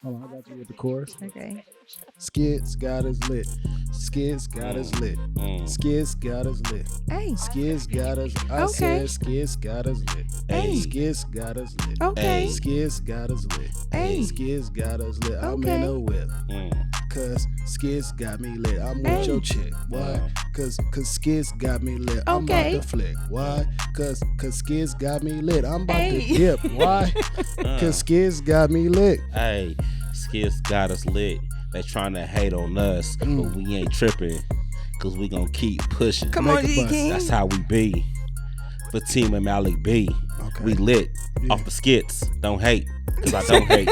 Hold on, I got you with the chorus. Okay. Skits got us lit. Skits got us lit. Skits got us lit. Hey. Skits got us. I Okay. said skits got us lit. Hey. Skits got us lit. Okay. Skits got us lit. Hey. Skits got us lit. I'm Okay. in a whip. Cause skits got me lit. I'm Hey. with your chick. Why? Cause skits got me lit. I'm Okay. about to flick. Why? Cause skits got me lit. I'm about Hey. to dip. Why? Cause skits got me lit. Hey, skits got us lit. They trying to hate on us, but we ain't tripping. Cause we gonna keep pushing. Come Make on, a G bus. King. That's how we be. Fatimah Malik B. Okay. We lit Yeah. off the skits. Don't hate. Cause I don't hate.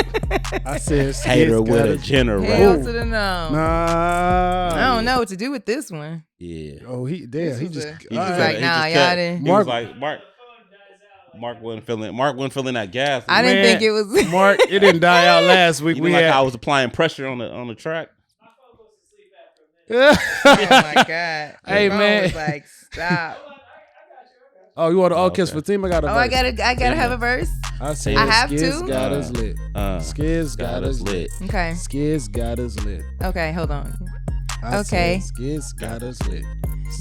I said skits Hater with got a us. general. Hell to the no. Nah. I don't know what to do with this one. Yeah. Oh, he This he was just. a- He all just right. like, cut- nah, he just y'all cut. didn't- He was like, Mark wasn't feeling that gas. I didn't think it was. Mark. It didn't die out last week. You We know, like had. I was applying pressure on the track. Oh my god. Hey, The phone man. was like, stop. Oh, you want to? Oh, Okay. kiss Fatima got a Oh, verse. I gotta have a verse. I said I have Skiz to? got us lit. Skiz got us lit. Okay. Skiz got us lit. Okay, hold on. I Okay. said Skiz got us lit.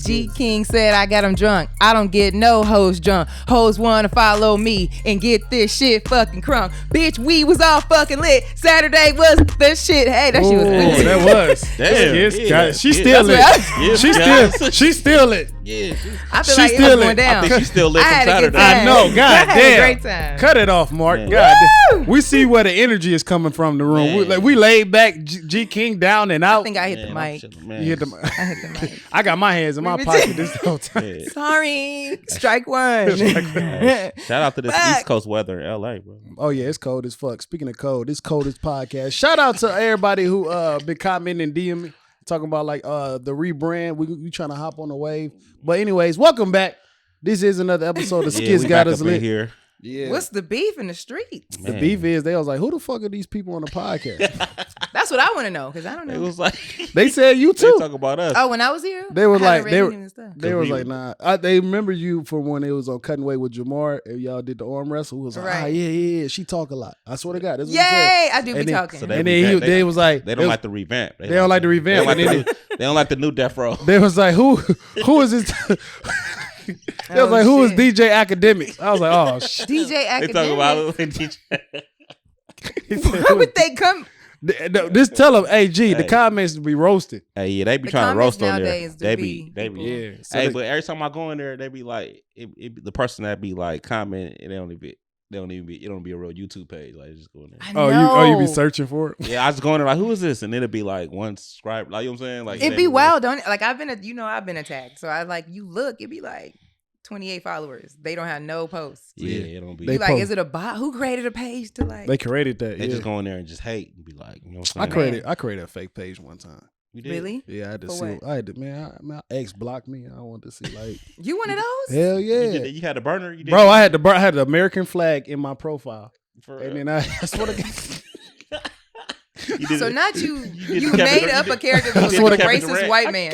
G King said I got him drunk. I don't get no hoes drunk. Hoes wanna follow me and get this shit fucking crunk. Bitch, we was all fucking lit. Saturday was the shit. Hey, that shit was Oh, lit. that was. Damn, Skiz yeah, got. She yeah. still lit. That's what She still lit. Yeah. I feel She like it still was lit. going down. I think she's still lit I from had a good Saturday. time. I know. God I had damn. a great time. Cut it off, Mark. Man. God Woo! damn. We see where the energy is coming from the room. Man. We laid back. G King down and out. I think I hit the Man, I'm mic. chilling, man. You hit the. I hit the mic. I got my hands in my Me too. pocket this whole time. Yeah. Sorry. Strike one. Hey, shout out to this Fuck. East Coast weather in LA, bro. Oh yeah, it's cold as fuck. Speaking of cold, this coldest podcast. Shout out to everybody who been commenting and DM me talking about like the rebrand. We trying to hop on the wave. But anyways, welcome back. This is another episode of Skiz we Got back Us up in Lit. here. Yeah. What's the beef in the streets? The Man. beef is they was like, who the fuck are these people on the podcast? That's what I want to know because I don't It know. was like They said you they too. talk about us. Oh, when I was here, They were I haven't like- read they any were- of the stuff. They was we- like, nah. They remember you from when it was on Cutting Weight with Jamar and y'all did the arm wrestle. Who was like, Right. yeah. She talk a lot. I swear to God. That's what he said. Yay! I do be And then- talking. So And then they was like, They don't like the revamp. They don't like the revamp. They don't like, And the new, they don't like the new Death Row. They was like, who is this? They was Oh, like, who is shit. DJ Academics? I was like, oh shit. DJ They Academic. talk about it with DJ. He said, Why would they come? Just tell them, hey G, the Hey. comments be roasted. Hey, yeah, they be The trying to comments roast on there. nowadays do They be be. people. Yeah. So Hey, they- but every time I go in there, they be like, the person that be like commenting, it don't even be a real YouTube page. Like just go in there. I you be know. searching for it? Yeah, I just go in there like, who is this? And it'll be like one subscriber. Like you know what I'm saying? Like It'd be wild, don't it? Like I've been attacked. So I like you look, it'd be like 28 followers. They don't have no posts. Yeah, Yeah. it don't be. They You like, post- is it a bot? Who created a page to like? They created that. They Yeah. just go in there and just hate and be like, you know what I'm I saying? created a fake page one time. You did? Really? Yeah, I had to For see. what? I had to, my ex blocked me. I wanted to see like, You one of those? hell You, yeah, did, you had a burner? You did? bro. I had the American flag in my profile, For and real? then I swear to God. You did So it. not you. did You the Kevin made Durant- up you a did- character you that was did a the Kevin racist Durant. white man.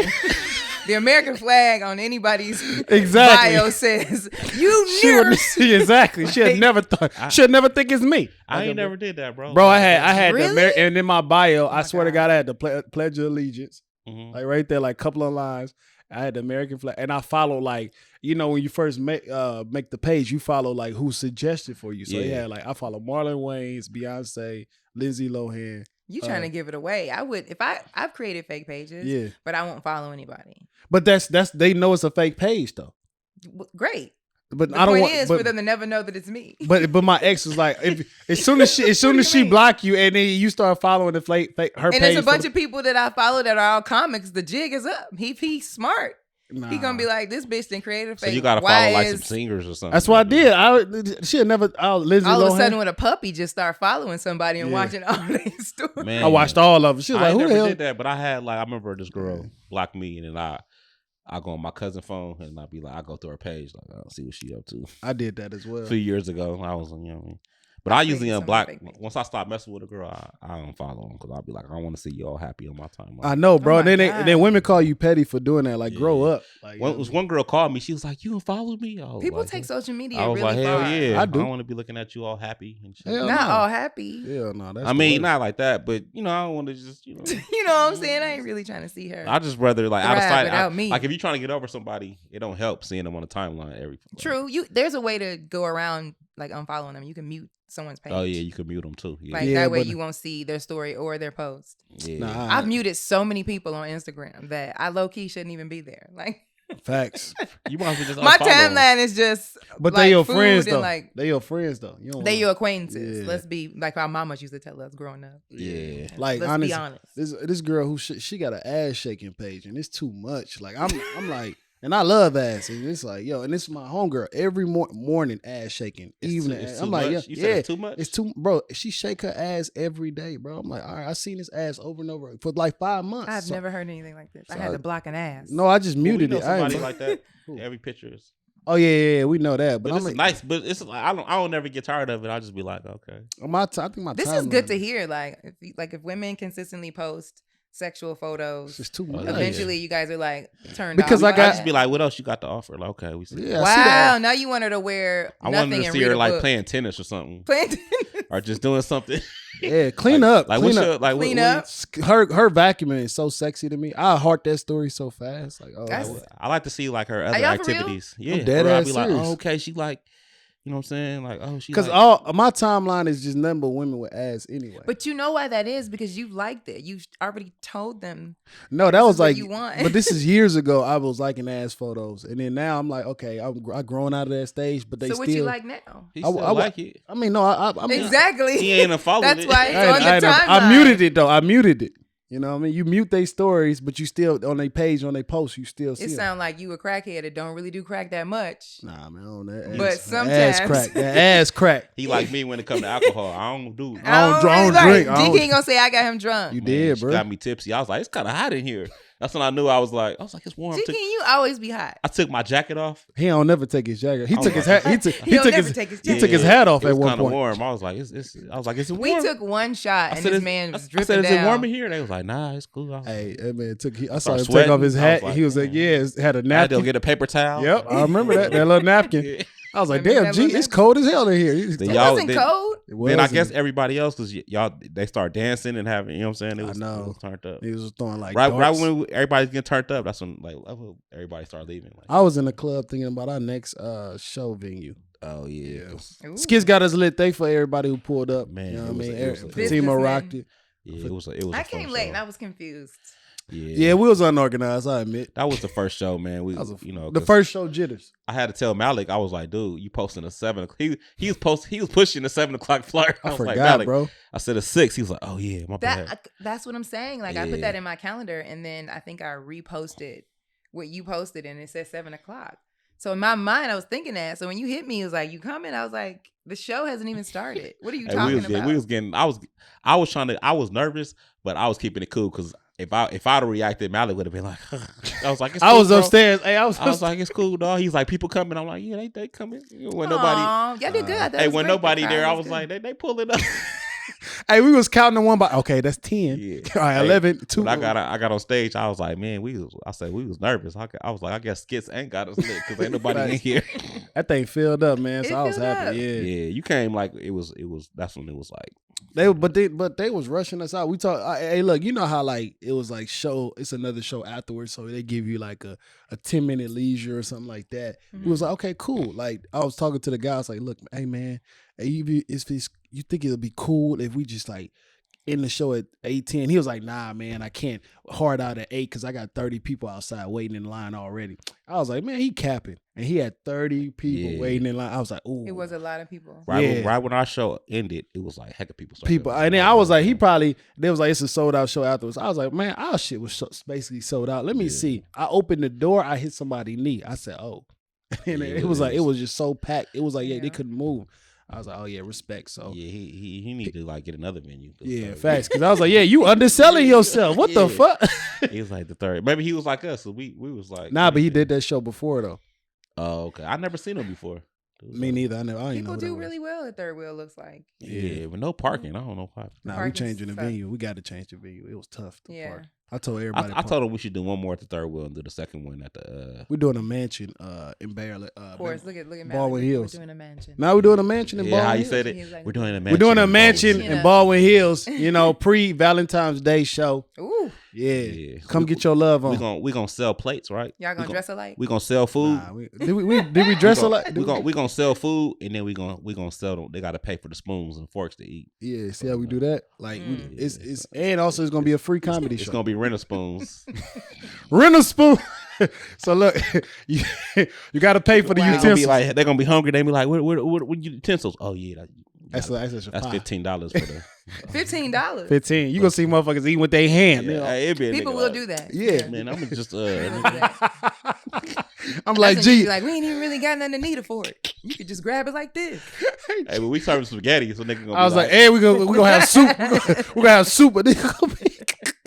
The American flag on anybody's Exactly. bio says you She would never. see exactly. She had never thought. She'd never think it's me. I ain't never did that, bro. Bro, I had Really? the and in my bio, I my swear to God. God, I had the Pledge of Allegiance, Mhm. like right there, like a couple of lines. I had the American flag, and I followed like when you first make the page, you follow like who suggested for you. So Yeah. I follow Marlon Wayans, Beyonce, Lindsay Lohan. You trying to give it away? I would if I've created fake pages. Yeah, But I won't follow anybody. but that's they know it's a fake page though. Great. But The I don't point want. is But, for them to never know that it's me. but my ex was like, as soon as she mean? block you, and then you start following the fake her And page. there's a bunch of people that I follow that are all comics. The jig is up. He's smart. Nah. He gonna be like, this bitch didn't create a fake. So you gotta Why follow like is- some singers or something. That's what I did. She had never. Lindsay all of Lohan. a sudden when a puppy just start following somebody and Yeah. watching all their stories. Man, I watched all of them. She was I like, ain't "Who the never hell?" did that, but I had like I remember this girl blocked me, and then I go on my cousin's phone and I be like, I go through her page, like I'll see what she up to. I did that as well. A few years ago, I was, you know what I mean? But I usually some unblock. fake pages. Once I stop messing with a girl, I don't follow them because I'll be like, I don't want to see you all happy on my timeline. I know, bro. my Then God. women call you petty for doing that. Like, grow up. Like, One girl called me. She was like, "You unfollowed me." People like, take social media I was really like, hell far. yeah. I do. don't want to be looking at you all happy and shit. Hell Not no. all happy. Hell no. That's I mean, not like that, but I don't want to just You know what I'm saying? I ain't really trying to see her. I just rather like out of Thrive sight. without me. Like if you're trying to get over somebody, it don't help seeing them on the timeline every. True. There's a way to go around like unfollowing them. You can mute someone's page. Oh yeah, you can mute them too. Yeah, Like Yeah, that way but- you won't see their story or their post. yeah. Nah, I've muted so many people on Instagram that I low key shouldn't even be there. Like facts. You might as well just my unfollow 'em. timeline is just But like they your food friends and, though. like They your friends though. You don't they wanna- your acquaintances. Yeah. Let's be like our mamas used to tell us growing up. Yeah. Like Let's honestly, be honest. this girl who she got an ass shaking page and it's too much. Like I'm like, and I love ass. And it's like, yo, and this is my homegirl every morning ass shaking, evening. It's I'm too like, much? yeah, You said yeah, it's too much? It's too, bro. She shake her ass every day, bro. I'm like, all right, I seen this ass over and over for like 5 months. I've So- never heard anything like this. I so had I- to block an ass. No, I just Well, we muted know it. I somebody ain't- like that. Who? Every picture is. Oh yeah, we know that. But But I'm it's nice. But it's like I don't never get tired of it. I'll just be like, okay. I think my This is good timeline to hear. Like if women consistently post sexual It's photos, just too Oh, much. yeah. eventually you guys are like turned Because off. I got- I just be like, what else you got to offer? Like, okay, we see. Yeah, I see that. wow, now you want her to wear I nothing wanted to and see read her a like book. playing tennis or something, Playing or just doing something. Yeah, clean like, up. Like clean what's up. your like? Clean what, up. Her vacuuming is so sexy to me. I heart that story so fast. Like, oh, That's- like, I like to see like her other y'all for real? activities. Yeah, dead where I'll ass be like, serious. oh, okay, she like, you know what I'm saying? Like, oh, she because like, all my timeline is just nothing but women with ass anyway. But you know why that is? Because you liked it. You already told them. No, that this was is what like, you want. but this is years ago. I was liking ass photos, and then now I'm like, okay, I'm grown out of that stage. But they So still, what you like now? he I- still I- like it. I mean, no, I mean, Exactly. He ain't followed That's it. why it's I, on the I timeline. muted it though. I muted it. You know what I mean? You mute their stories, but you still on their page, on their post, you still see It them. sound like you a crackhead that don't really do crack that much. Nah, man, on that. But ass, sometimes- ass crack, that ass crack. He like me when it comes to alcohol. I don't do. I don't really drink. I G don't- King gonna say I got him drunk. You Man, did, she bro. got me tipsy. I was like, it's kind of hot in here. That's when I knew I was like, it's warm. G King, you always be hot. I took my jacket off. He don't never take his jacket. He I took was his like- hat. He took He'll never his take his he jacket took his hat off it at was one kinda point. warm. I was like, I was like, is it warm? We took one shot I and said, this is- man was I dripping said, is down. it warm in here? They was like, nah, it's cool. I was Hey, like, that man took. I saw Start him take off his sweating. I hat. was He was like, like, yeah, it had a I had to napkin. go get a paper towel. Yep, I remember that little napkin. Yeah. I was like, Remember damn, that G, little it's napkin? cold as hell in here. He's Then It y'all- wasn't cold. It was. Then I guess everybody else, because y'all, they start dancing and having, you know what I'm saying? It was, know. It was turned up. he was throwing like Right darts. when everybody's getting turned up, that's when like everybody started leaving. Like, I was in the club thinking about our next show venue. oh yeah, Ooh. Skits got us lit. Thank for everybody who pulled up. Man, you know it what I was mean? a- it was a- Fatimah Businessmen. rocked it. yeah, it was. It was. I a fun came late show. and I was confused. Yeah, we was unorganized. I admit. That was the first show, man. We, That was you know, the 'cause first show jitters. I had to tell Malik. I was like, dude, you posting a 7 o'clock. He was pushing the 7 o'clock flyer. I was forgot, like, Malik. bro. I said a 6. He was like, oh yeah, my bad. That's what I'm saying. Like I Yeah. put that in my calendar and then I think I reposted what you posted and it said 7 o'clock. So in my mind, I was thinking that. So when you hit me, it was like, you coming? I was like, the show hasn't even started. What are you Hey, talking we about? was getting. I was nervous, but I was keeping it cool because if I'd have reacted, Malik would have been like, I was like, it's I cool, was bro. upstairs. Hey, I was like, it's cool, dog. He's like, people coming. I'm like, yeah, they coming. When nobody, Aw, y'all did good. I thought it hey, was when great. The nobody crowd there, I was was good. like, they pull it up. Hey, we was counting the one by. Okay, that's 10. Yeah. All right, Hey, 11, 2. When I got on stage, I was like, man, I said we was nervous. I was like, I guess Skits ain't got us lit because ain't nobody in Right. here. That thing filled up, man. So It I was filled happy. up. Yeah. Yeah, you came like it was. That's when it was like. They was rushing us out. We talk. Hey, look, you know how like it was like show. It's another show afterwards, so they give you like a 10-minute leisure or something like that. Mhm. We was like, okay, cool. Like I was talking to the guy. I was like, look, hey man, you think it'll be cool if we just like in the show at 8:10? He was like, nah, man, I can't hard out at 8 because I got 30 people outside waiting in line already. I was like, man, he capping, and he had 30 people Yeah. waiting in line. I was like, ooh, It was a lot of people. Right when our show ended, it was like heck of people. started people. coming. And then I was like, they was like, it's a sold out show afterwards. I was like, man, our shit was basically sold out. Let me Yeah. see. I opened the door. I hit somebody's knee. I said, oh, and Yeah, it was like, it it was- was just so packed. It was like, yeah, they Yeah. couldn't move. I was like, oh yeah, respect. So Yeah, he need to like get another venue. yeah, facts. Because I was like, yeah, you underselling yourself. What the Yeah. fuck? He was like the third. Maybe he was like us, so we was like. Nah, but he did that show before though. Oh, okay. I never seen him before. Me neither. I don't even know People what do that was. really well at Third Wheel. Looks like. Yeah, but no parking. I don't know why. Nah, we Parking's changing the suck. venue. We got to change the venue. It was tough to Yeah. park. I told everybody. I told him we should do one more at the Third Wheel and do the second one at the. we're doing a mansion in Bear. Forrest, look at Baldwin Malik. Hills. We're doing a mansion. Now we're doing a mansion in Yeah, how Baldwin you Hills. said He's it? like- We're doing a mansion. We're doing a in mansion Baldwin. in Baldwin Hills. Pre Valentine's Day show. Ooh, Yeah, Yeah. come get your love on. We gonna sell plates, right? y'all gonna dress alike? We gonna sell food. Nah, did we dress alike? We gonna sell food, and then we gonna sell them. They gotta pay for the spoons and forks to eat. Yeah, see how we do that? Like it's Yeah. and also it's gonna be a free comedy It's show. gonna be rental spoons. Rent a spoon. So look, you got to pay for the Wow. They're utensils. gonna be hungry. They be like, what utensils? Oh yeah, that's that's $15 for the. $15. 15. You gonna see motherfuckers eating with their hand. Yeah, it'd be a People nigga will like, do that. Yeah. Man, I'm just People will do that. I'm like, That's when you gee, be like, we ain't even really got nothing to need it for it. You could just grab it like this. Hey, but we serving spaghetti, so nigga gonna. I was be like, hey, we gonna have soup. We gonna have soup, but nigga gonna be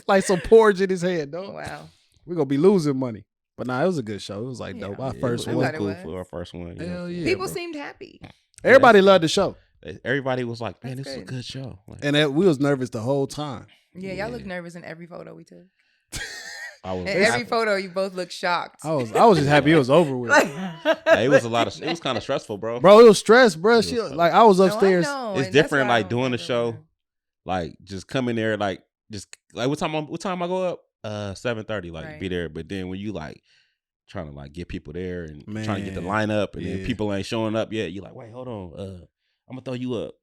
like some porridge in his head, dog. Wow. We gonna be losing money. But nah, it was a good show. It was like Yeah. dope. Our Yeah, first it one. was Glad it cool was. for our first one. Yeah. Hell yeah. People bro. seemed happy. Everybody loved the show, Everybody was like, man, That's this is a good. good show. Like, and we was nervous the whole time. Yeah, y'all Yeah. look nervous in every photo we took. I was. In every photo, you both look shocked. I was just happy it was over with. It was a lot of. It was kind of stressful, bro. Bro, it was stress, bro. It She, was like I was No, I upstairs. know, It's and that's different, why I like don't doing the ever show. wear- Like just coming there, like just like what time I go up? 7:30. Like Right. be there, but then when you like trying to like get people there and trying to get the Man, lineup, and then yeah. people ain't showing up yet, you're like, wait, hold on, I'm gonna throw you up.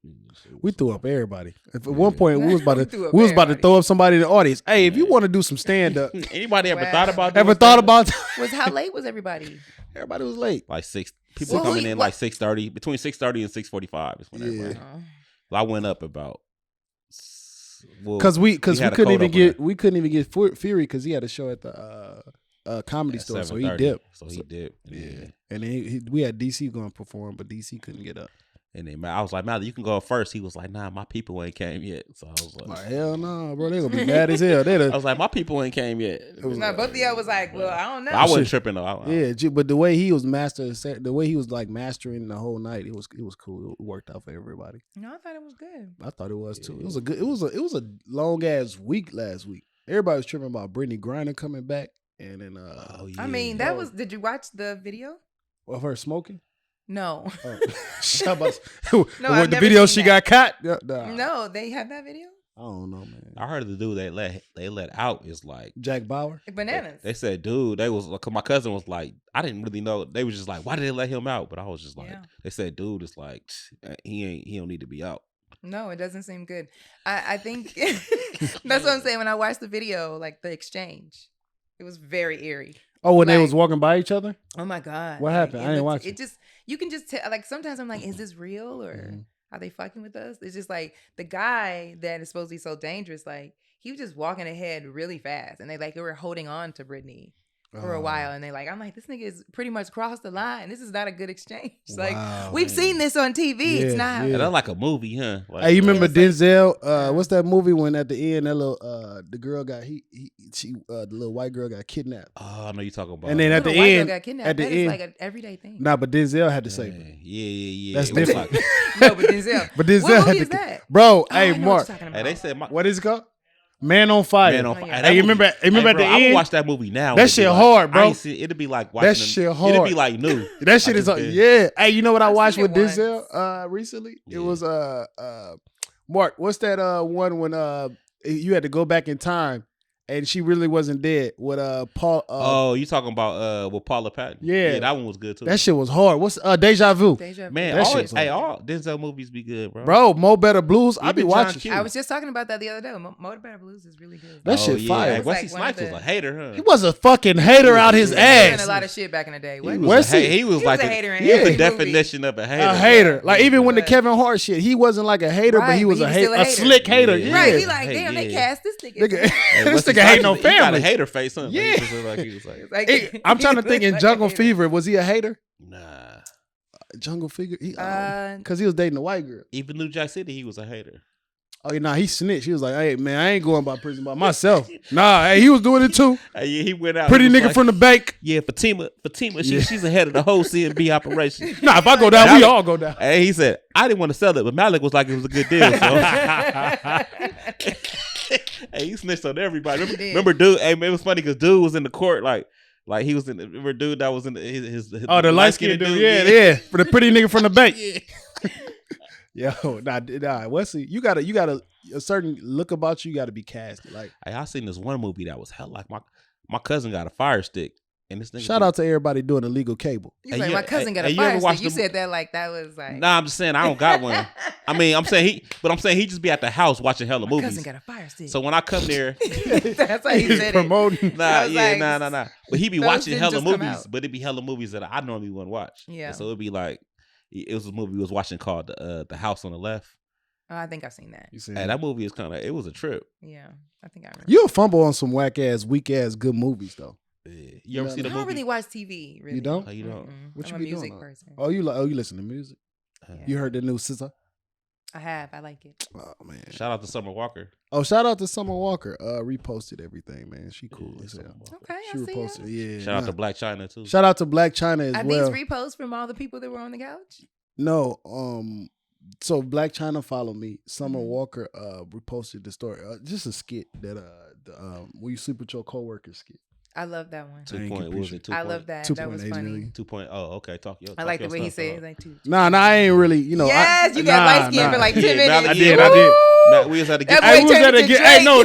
We threw up everybody. At one point, we was about We to threw up we was about to everybody. throw up somebody in the audience. Hey, if you want to do some stand up, Anybody ever Wow. thought about? ever doing thought stand-up? about? Was how late was everybody? Everybody was late. Like 6 people Well, coming who- in what- like 6:30, between 6:30 and 6:45 is when Yeah. everybody. Oh. I went up about. Well, Because we had a couldn't cold even opener. get Fury because he had a show at the comedy at store, so he 7:30. dipped. So he dipped. Yeah, and then we had DC going to perform, but DC couldn't get up. And then I was like, Malik, you can go up first. He was like, nah, my people ain't came yet. So I was like, Like hell no, bro, they gonna be mad as hell. They I was like, my people ain't came yet. No, both of y'all was like, well, I don't know. I wasn't tripping though. but the way he was the way he was like mastering the whole night, it was cool. It worked out for everybody. No, I thought it was good. I thought it was too. It was a good. It was a long ass week last week. Everybody was tripping about Brittney Griner coming back, and then Oh, yeah. I mean, that was. Did you watch the video? of her smoking. No. Oh. Shut up. No, the I've never video seen she that. got caught. Nah. No, they have that video. I don't know, man. I heard the dude they let out is like Jack Bauer. Bananas. they said, dude, they was like, my cousin was like, I didn't really know. They was just like, why did they let him out? But I was just like, Yeah. they said, dude, it's like he don't need to be out. No, it doesn't seem good. I think that's what I'm saying. When I watched the video, like the exchange, it was very eerie. Oh, when they Like- was walking by each other. Oh my god! What happened? I didn't watch it. It just you can just tell. Like sometimes I'm like, is this real or Mhm. are they fucking with us? It's just like the guy that is supposed to be so dangerous. Like he was just walking ahead really fast, and they were holding on to Brittany for a while, and I'm like, this nigga is pretty much crossed the line. This is not a good exchange. Like Wow. we've seen this on TV. Yeah, it's not. yeah. That's like a movie, huh? Like, Hey, you remember it's like- Denzel? What's that movie when at the end that little the girl got the little white girl got kidnapped? Oh, I know you talking about. And then at Little the white girl end, got kidnapped. at the That is end, like an everyday thing. nah, but Denzel had to save her. Yeah. That's It was different. like- No, but Denzel. But Denzel What had movie to, is that? bro. Oh, I Hey, know what Mark, you're talking Hey, they about. said what is it called? Man on Fire. Man on Oh, Fire. yeah. That Hey, you movie- remember at bro, the I would end? watch that movie now. That It'd be shit like- hard, bro. I ain't see, it'd be like watching That shit It'd hard. be like new. That shit I is just been- yeah. Hey, you know what I I've watched seen with it Denzel recently? Yeah. It was Mark. What's that one when you had to go back in time and she really wasn't dead with Paul? Oh, you talking about with Paula Patton? Yeah. that one was good too. That shit was hard. What's Deja Vu? Deja Vu. Man, that all, shit's hey, hard. all Denzel movies be good, bro. Bro, Mo Better Blues. I be Even John watching. Q. I was just talking about that the other day. Motor Better Blues is really good. That shit yeah. fire. Hey, It was Wesley like one of Snipes was the- a hater, huh? He was a fucking hater out his He was doing ass. a lot of shit back in the day. He What? was, Wesley- he was He like was a the- hater in he was every the movie. definition of a hater. A hater. Like even when the But- Kevin Hart shit, he wasn't like a hater, but Right, he was but a he was still hater, a a hater. slick hater. Yeah. Yeah. Right, he like, Hey, damn, they yeah. cast this nigga. Nigga, Hey, this Wesley nigga ain't no Snipes, he got a family. hater face, huh? Like, Yeah. he just look like he was like, Like, Hey, I'm trying to he think in looked Jungle like a hater. Fever, was he a hater? nah. Jungle Fever? Uh, Because he was dating a white girl. Even New Jack City, he was a hater. Oh, nah, he snitched. He was like, hey, man, I ain't going by prison by myself. Nah, hey, he was doing it too. Hey, yeah, he went out. Pretty nigga like, from the bank. Yeah, Fatimah, she's ahead of the whole CNB operation. Nah, if I go down, we all go down. Hey, he said, I didn't want to sell it, but Malik was like, it was a good deal. So. Hey, he snitched on everybody. Remember dude? Hey, man, it was funny because dude was in the court, like he was in. Remember dude that was in his the light skinned dude. Yeah, for the pretty nigga from the bank. Yo, nah, Wesley, you gotta a certain look about you. You gotta be casted. Like, hey, I seen this one movie that was hell like my cousin got a fire stick, and this nigga. Shout out to everybody doing illegal cable. You like, my cousin got a fire stick. You said that like that was like. Nah, I'm just saying I don't got one. I mean, I'm saying he just be at the house watching hella movies. My cousin got a fire stick. So when I come there, that's how you said promoting. it. Nah. But he be watching hella movies, but it be hella movies that I normally wouldn't watch. Yeah. And so it'd be like. It was a movie we was watching called The House on the Left. Oh, I think I've seen that. And that movie is it was a trip. Yeah, I think I remember. You'll fumble on some whack ass, weak ass, good movies though. Yeah. You ever see the movie? I don't really watch TV. Really. You don't? Oh, you don't? What I'm you a be music doing? person. Oh, you listen to music? Yeah. You heard the new SZA? I have. I like it. Oh man! Shout out to Summer Walker. Oh, shout out to Summer Walker. Reposted everything, man. She cool as hell. Okay, She I see reposted. Yeah. Shout out to Black China too. Shout out to Black China as Are well. these reposts from all the people that were on the couch? No, so Black China followed me. Summer Walker reposted the story. Just a skit that we sleep with your coworker skit. I love that one. 2 point. What was it? 2 I love that. That was funny. Million. 2 point. Oh, okay. I like the way he said it. Like 2. Nah, I ain't really. You know. Yes, you got light skin for like 10 minutes. I did. We was at the get. Hey, no.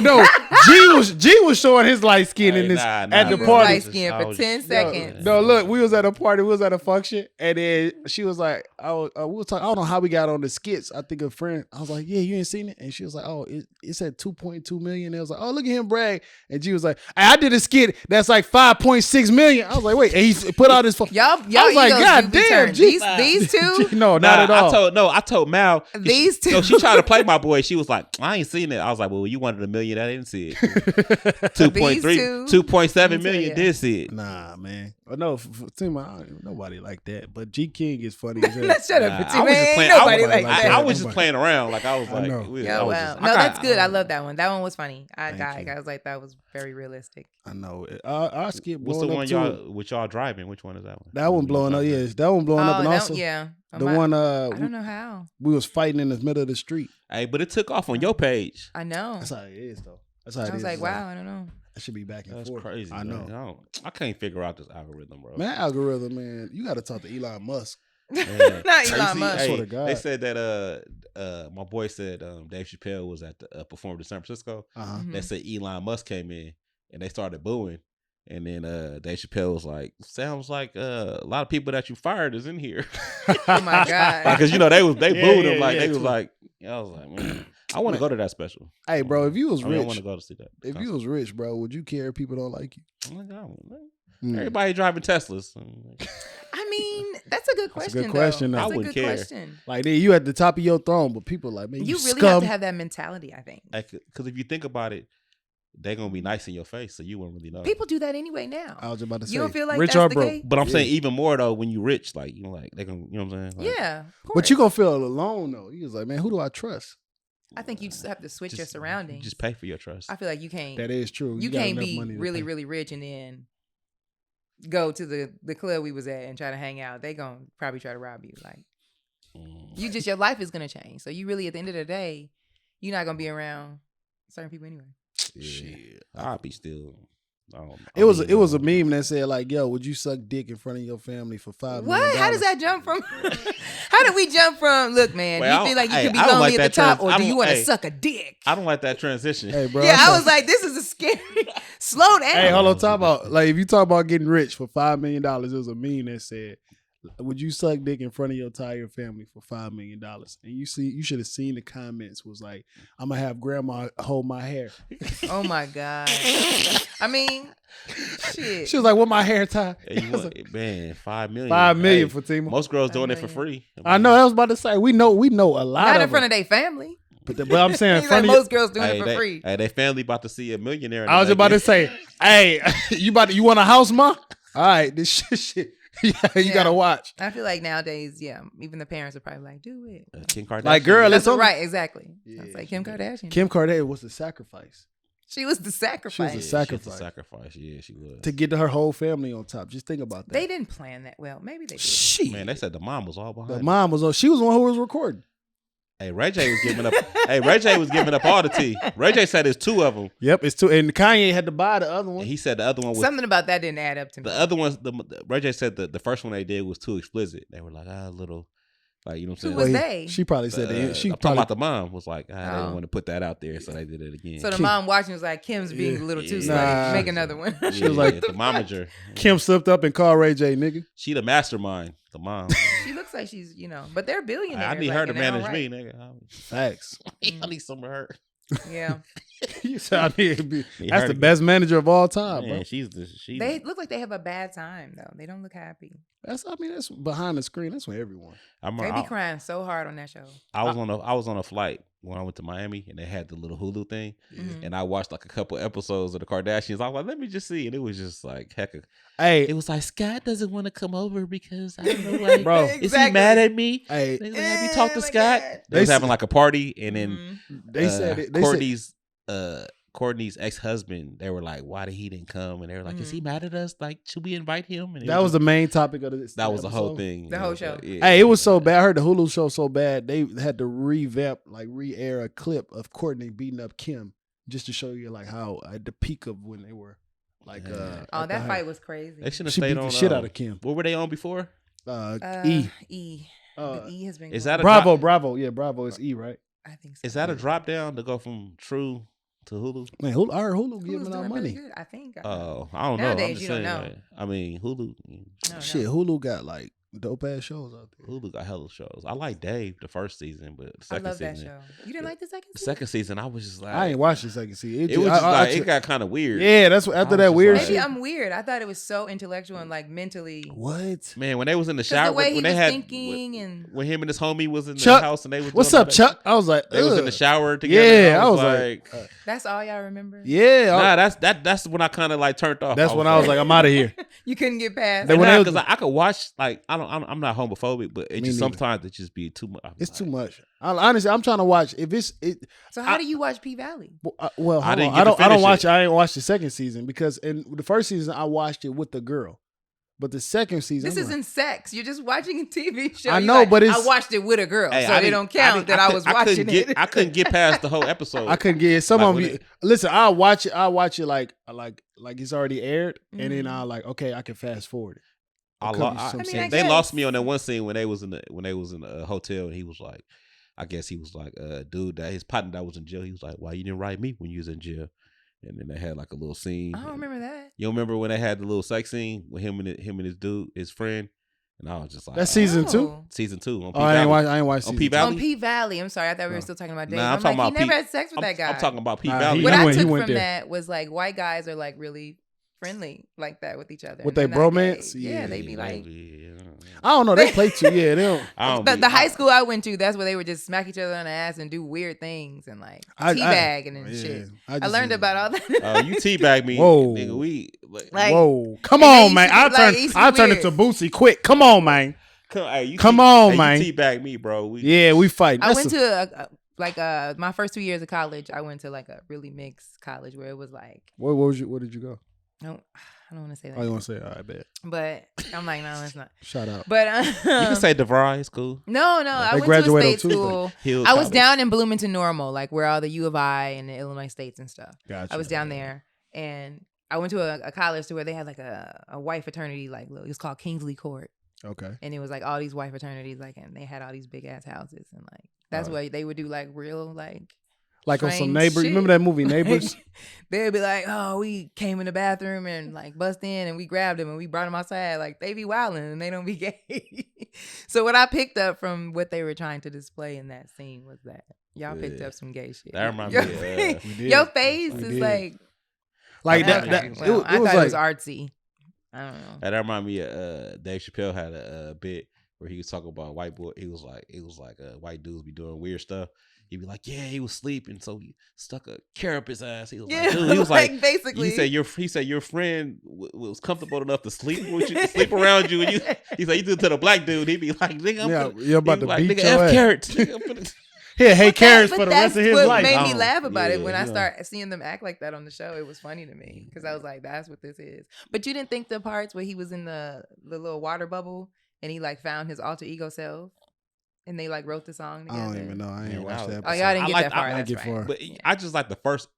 G was showing his light skin in this at the party. Light skin for 10 seconds. No, look, we was at a party. We was at a function, and then she was like, we was talking. I don't know how we got on the skits. I think a friend. I was like, yeah, you ain't seen it, and she was like, oh, it said 2.2 million. It was like, oh, look at him brag, and G was like, I did a skit that's like 5.6 million. I was like, wait, and he put out his phone. Y'all, I was like, God damn, G, these two. No, not at all. I told Mal these two. No, she tried to play my boy. She was like, I ain't seen it. I was like, well, you wanted $1 million. I didn't see it. 2.7 million did see it. Nah, man. No, Fatimah, nobody like that. But G King is funny as hell. Shut up, Fatimah. Nobody like that. I was just playing around. Like I was like, no, that's good. I love that one. That one was funny. I was like, that was very realistic. I know. Our skit. What's the one y'all driving? Which one is that one? That one blowing up. Yeah, that one blowing up, and also the one. I don't know how we was fighting in the middle of the street. Hey, but it took off on your page. I know. That's how it is, though. That's how it is. I was like, wow, I don't know. I should be back and That's forth. Crazy. I know. I can't figure out this algorithm, bro. Man, algorithm, man. You got to talk to Elon Musk. Not Elon Musk. I swear to God. They said that my boy said Dave Chappelle was at the performed in San Francisco. They said Elon Musk came in and they started booing. And then Dave Chappelle was like, sounds like a lot of people that you fired is in here. Oh my God. Because they booed him like they was like, I was like, man, I want to go to that special. Hey, bro, if you was rich, I want to go to see that. If you was rich, bro, would you care if people don't like you? Oh my God, everybody driving Teslas. I mean, that's a good question. That's a good question. Though. I wouldn't care. Question. Like, you at the top of your throne, but people like, man, you really scum. have to have that mentality, I think. Because if you think about it, they're gonna be nice in your face, so you won't really know. People do that anyway now. I was about to say, you don't feel like rich that's or the broke. case? But I'm saying even more though when you rich, like they're gonna, you know what I'm saying? Like, yeah, of course. But you gonna feel alone though. You was like, man, who do I trust? I think you just have to switch your surroundings. Just pay for your trust. I feel like you can't. That is true. You can't be really, really rich and then go to the club we was at and try to hang out. They gonna probably try to rob you. Like your life is gonna change. So you really, at the end of the day, you're not gonna be around certain people anyway. Yeah. Shit, I'll be still. It was a meme that said like, "Yo, would you suck dick in front of your family for $5 million?" What? How does that jump from? How did we jump from? Look, man, Well, you feel like you could be I don't lonely like at the that top, or do you want to suck a dick? I don't like that transition. Hey, bro. Yeah, I was like, this is a scary. Slow down. Hey, hold on. Talk about like if you talk about getting rich for $5 million, it was a meme that said, "Would you suck dick in front of your entire family for $5 million?" And you should have seen the comments. Was like, "I'm gonna have grandma hold my hair." Oh my God. I mean, shit. She was like, "What my hair tie?" Hey, man, $5 million. $5 million for Fatimah. Most girls doing it for free. I know. I was about to say we know a lot. Not of in front of their family. But I'm saying, in front of most girls doing it for free. Hey, their family about to see a millionaire. I was about to say, hey, you want a house, ma? All right, this shit. You gotta watch. I feel like nowadays, even the parents are probably like, do it. Kim Kardashian. Like, girl, That's it's on. right, exactly. Yeah, It's like Kim Kardashian. Kim Kardashian was the sacrifice. She was the sacrifice. She was a Yeah, sacrifice. she's a sacrifice. Yeah, she was. To get her whole family on top. Just think about that. They didn't plan that well. Maybe they did. Shit. Man, they said the mom was all behind. The it. mom was on. She was the one who was recording. Hey, Ray J was giving up. Ray J was giving up all the tea. Ray J said it's 2 of them. Yep, it's 2. And Kanye had to buy the other one. And he said the other one was Something about that didn't add up to me. the other ones. Ray J said the first one they did was too explicit. They were like, little, like, you know what I'm Who saying. was they? She probably said that. She I'm talking probably about the mom was like, they didn't want to put that out there, so they did it again. So the mom watching was like, Kim's being a little too Yeah. slutty. Nah. Make another one. She was like- the momager. Kim slipped up and called Ray J nigga. She the mastermind. The mom. She looks like she's, but they're billionaires. I need like, her to in their own manage right. me, nigga. Facts. I need some of her. Yeah. You said I need to be. Need That's her the to best manager of all time, bro. Man, she. They look like they have a bad time, though. They don't look happy. That's behind the screen. That's with everyone. I They remember be crying so hard on that show. I was on a flight when I went to Miami, and they had the little Hulu thing, Mhm. and I watched like a couple episodes of the Kardashians. I was like, let me just see, and it was just like heck. Hey, It was like Scott doesn't want to come over because I don't know, like, bro. is he Exactly. mad at me? Hey, They like, have you talked to my Scott? God. They was They having like a party, and then Mhm. they said it. They said, Courtney's ex-husband, they were like, why did he didn't come? And they were like, is he mad at us? Like, should we invite him? And it that was the main topic of this. that was the whole episode. thing. The whole show. Hey, it was so bad. I heard the Hulu show so bad they had to re-air a clip of Courtney beating up Kim just to show you like how at the peak of when they were like. Yeah. Oh, at that the fight height. was crazy. They should have She beat stayed the on shit out of Kim. What were they on before? E. E. Uh, The E has been is going- that a Bravo. Yeah, Bravo is E, right? I think so. Is that a drop down to go from True to Hulu? Man, I heard Hulu Hulu's giving out doing money. really good, I think. Oh, I don't know. I'm Nowadays, just you don't saying. know. Like, I mean, Hulu. No, Shit, no. Hulu got like dope ass shows out there. Hulu got hella shows. I like Dave the first season, but the I second love that season. show. You didn't like the second The season? second season, I was just like, I ain't watched the second season. It was just like it I- got kind of weird. yeah, that's what I after was that just weird like- Maybe shit. I'm weird. I thought it was so intellectual and like mentally. What? Man, when they was in the 'Cause shower, the way he when they was had thinking and when him and his homie was in Chuck, the house and they was What's doing all up, that Chuck? I was like, shit, they was in the ugh. shower together. Yeah, and I was like, that's all y'all remember. yeah. nah, that's when I kind of like turned off. That's when I was like, I'm out of here. You couldn't get past. They it. when they was- because I could watch like I'm not homophobic, but it Me just neither. sometimes it just be too much. It's too much. Honestly, I'm trying to watch. If it's So how do you watch P Valley? well, I hold didn't on. get to I don't finish watch. it. I ain't watched the second season because in the first season I watched it with the girl, but the second season This I'm isn't sex. You're just watching a TV show. I You're know, like, but it's- I watched it with a girl, Hey, so I they didn't- don't count that I was watching couldn't it. I couldn't get past the whole episode. I couldn't get some Like of when them. it- Listen, I'll watch it. I'll watch it like it's already aired, and then Mhm. I'll like okay, I can fast forward it. I Could lo- be I- some I mean, sense. they lost guess. me on that one scene when they was in the hotel and he was like, I guess he was like, dude, that his partner that was in jail. He was like, why you didn't write me when you was in jail? And then they had like a little scene. I don't remember that. You remember when they had the little sex scene with him and his dude, his friend? And I was just like, That's season two. Oh. season 2 on P Oh, I ain't Valley. watched On season P two. Valley? On P Valley. I'm sorry. I thought we No. were still talking about Dave. Nah, I'm I'm like, talking he about never P- had sex with that guy. I'm talking about P Nah, Valley. What he I went- took went from there. that was like white guys are like really friendly like that with each other. With and they they're not gay. bromance? Yeah, Yeah, they be like. I don't know. They play too. Yeah, they don't. I don't The, be- the high school I went to, that's where they would just smack each other on the ass and do weird things and like teabagging and yeah, shit. I I learned about all that. You teabag me. Whoa. Nigga, we Like- Whoa, come and they on, used man! to be like, I'll turn it weird. to Boosie quick. Come on, man. Come on, man. You teabag me, bro. We, Yeah, we fighting. I That's went a- to my first 2 years of college. I went to like a really mixed college where it was like Where did you go? I don't want to say that, Oh, you want to say? All right, bet. but I'm like no, it's not. Shout out. But you can say DeVry. It's cool. no. I They went to a graduate on state Tuesday. school. Hill I was College. down in Bloomington Normal, like where all the U of I and the Illinois States and stuff. Gotcha. I was down there, and I went to a college to where they had like a white fraternity, like it was called Kingsley Court, Okay. and it was like all these white fraternities, like, and they had all these big ass houses, and like that's where they would do like real Like on some strange Neighbors. shit. Remember that movie Neighbors? They'd be like, oh, we came in the bathroom and like bust in and we grabbed him and we brought him outside. Like they be wilding and they don't be gay. So what I picked up from what they were trying to display in that scene was that y'all picked Yeah. up some gay shit. That reminds Your me of, face- We did. your face We is did. like that. okay, That well, I it was thought like it was artsy. I don't know. That remind me of Dave Chappelle had a bit where he was talking about white boy. It was like white dudes be doing weird stuff, he'd be like, yeah, he was sleeping, so he stuck a carrot up his ass. He was Yeah, like, dude, he was like, basically. he said your friend was comfortable enough to sleep with you, sleep around you, and he said you did it to the black dude. He'd be like, nigga, you're about to beat nigga, your F ass. carrots. Nigga, Yeah, hey carrots But for the rest of his what life. made me laugh about it when I yeah. start seeing them act like that on the show. It was funny to me because I was like, "That's what this is." But you didn't think the parts where he was in the little water bubble and he like found his alter ego self, and they like wrote the song together. I don't even know. I ain't watched that. Oh, y'all didn't get that far. I That's get right. far. But I just like the first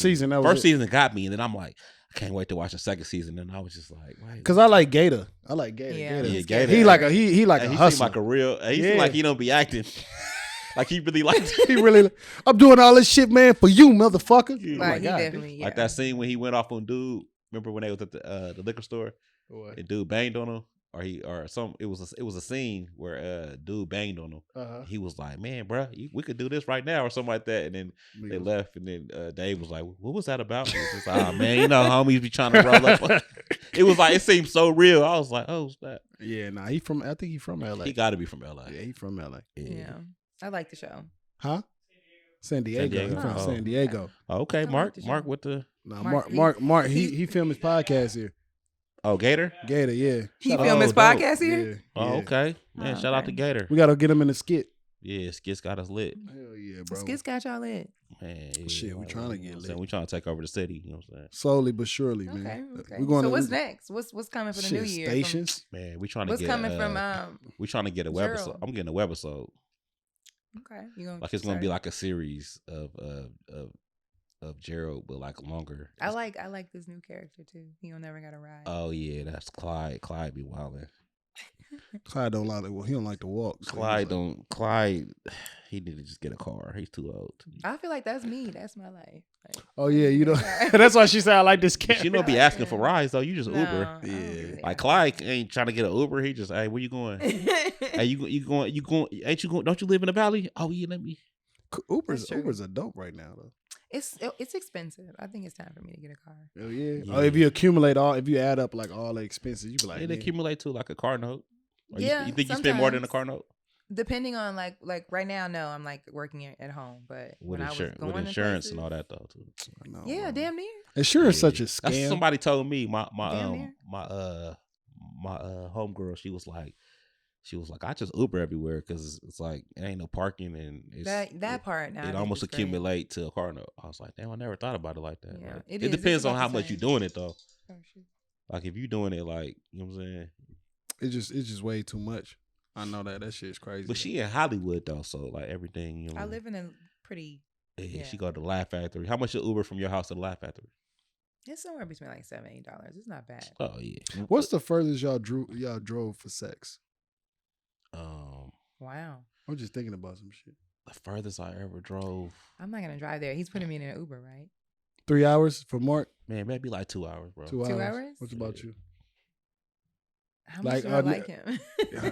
season. That was first season got me, and then I'm like, I can't wait to watch the second season. And I was just like, because I like Gator. I like Gator. Yeah, Yeah, He Gator. he like a he hustler. seemed like a real. He seemed like he don't be acting. Like he really likes. He really. I'm doing all this shit, man, for you, motherfucker. Yeah. Oh my Like, he God. definitely, yeah. Like that scene when he went off on dude. Remember when they was at the liquor store? What? And dude banged on him, It was a scene where dude banged on him. Uh-huh. He was like, "Man, bro, we could do this right now," or something like that. And then they left, and then Dave was like, "What was that about?" He was just like, "Oh man, you know, homies be trying to roll up." It was like it seemed so real. I was like, "Oh snap!" Yeah, nah, I think he from LA. He got to be from LA. Yeah, he from LA. Yeah, I like the show. Huh? San Diego. He Diego. from Oh. San Diego. Oh, okay, I Mark. like the Mark show. with the Mark. He filmed his podcast here. Gator. Gator, yeah. He Shout out- filmed his dope. podcast here. Yeah. Oh, yeah. okay, man. Oh, Shout out okay. to Gator. We gotta get him in the skit. Yeah, Skits got us lit. Hell yeah, bro. Skits got y'all lit. Man, yeah, Shit, we like, trying to you know get what I'm lit. saying? We trying to take over the city. You know what I'm saying? Slowly but surely, Okay, man. okay. We're going So to what's next? What's coming for the new year? Stations. Man, we trying to What's get. coming from? We trying to get a Gerald? webisode. I'm getting a webisode. Okay, you gonna Like it's gonna be like a series of Gerald, but like longer. I like this new character too. He don't never got to ride. Oh yeah, that's Clyde. Clyde be wildin'. Clyde don't like he don't like to walk. So Clyde. He need to just get a car. He's too old. I feel like that's me. That's my life. Like, Oh yeah, you know. That's why she said I like this cat. She don't be asking for rides though. You just no, Uber. I don't do that. Like Clyde ain't trying to get an Uber. He just, hey, where you going? Hey, you going? Ain't you going? Don't you live in the valley? Oh yeah, let me. Uber's That's true. a dope right now though. It's expensive. I think it's time for me to get a car. Oh yeah. Yeah. Oh, if you accumulate if you add up like all the expenses, you be like, It yeah. accumulate to like a car note. Or Yeah, you think you spend more than a sometimes. car note? Depending on like right now, no, I'm like working at home, but With when I was insurance, going with to insurance and places- all that though too. I know, Yeah, bro. damn near. Insurance is such a That's scam. somebody told me my Damn homegirl. She was like, I just Uber everywhere because it's like it ain't no parking and it's That part now. it almost accumulate to a car note. I was like, damn, I never thought about it like that. Yeah, Like, it it is. It's depends on about how the much you're same. doing it though. Oh, shit. Like if you doing it like you know what I'm saying. It's just way too much. I know that shit's crazy. But she in Hollywood though, so like everything. You know, I live in a pretty. Yeah, yeah. she go to the Laugh Factory. How much is Uber from your house to the Laugh Factory? It's somewhere between like $7-8. It's not bad. Oh yeah. What's the furthest y'all drove for sex? Wow. I'm just thinking about some shit. The furthest I ever drove, I'm not gonna drive there. He's putting me in an Uber, right? 3 hours for Mark. man, maybe like 2 hours, bro. 2 hours. 2 hours? What about you? How Like, much do I like him?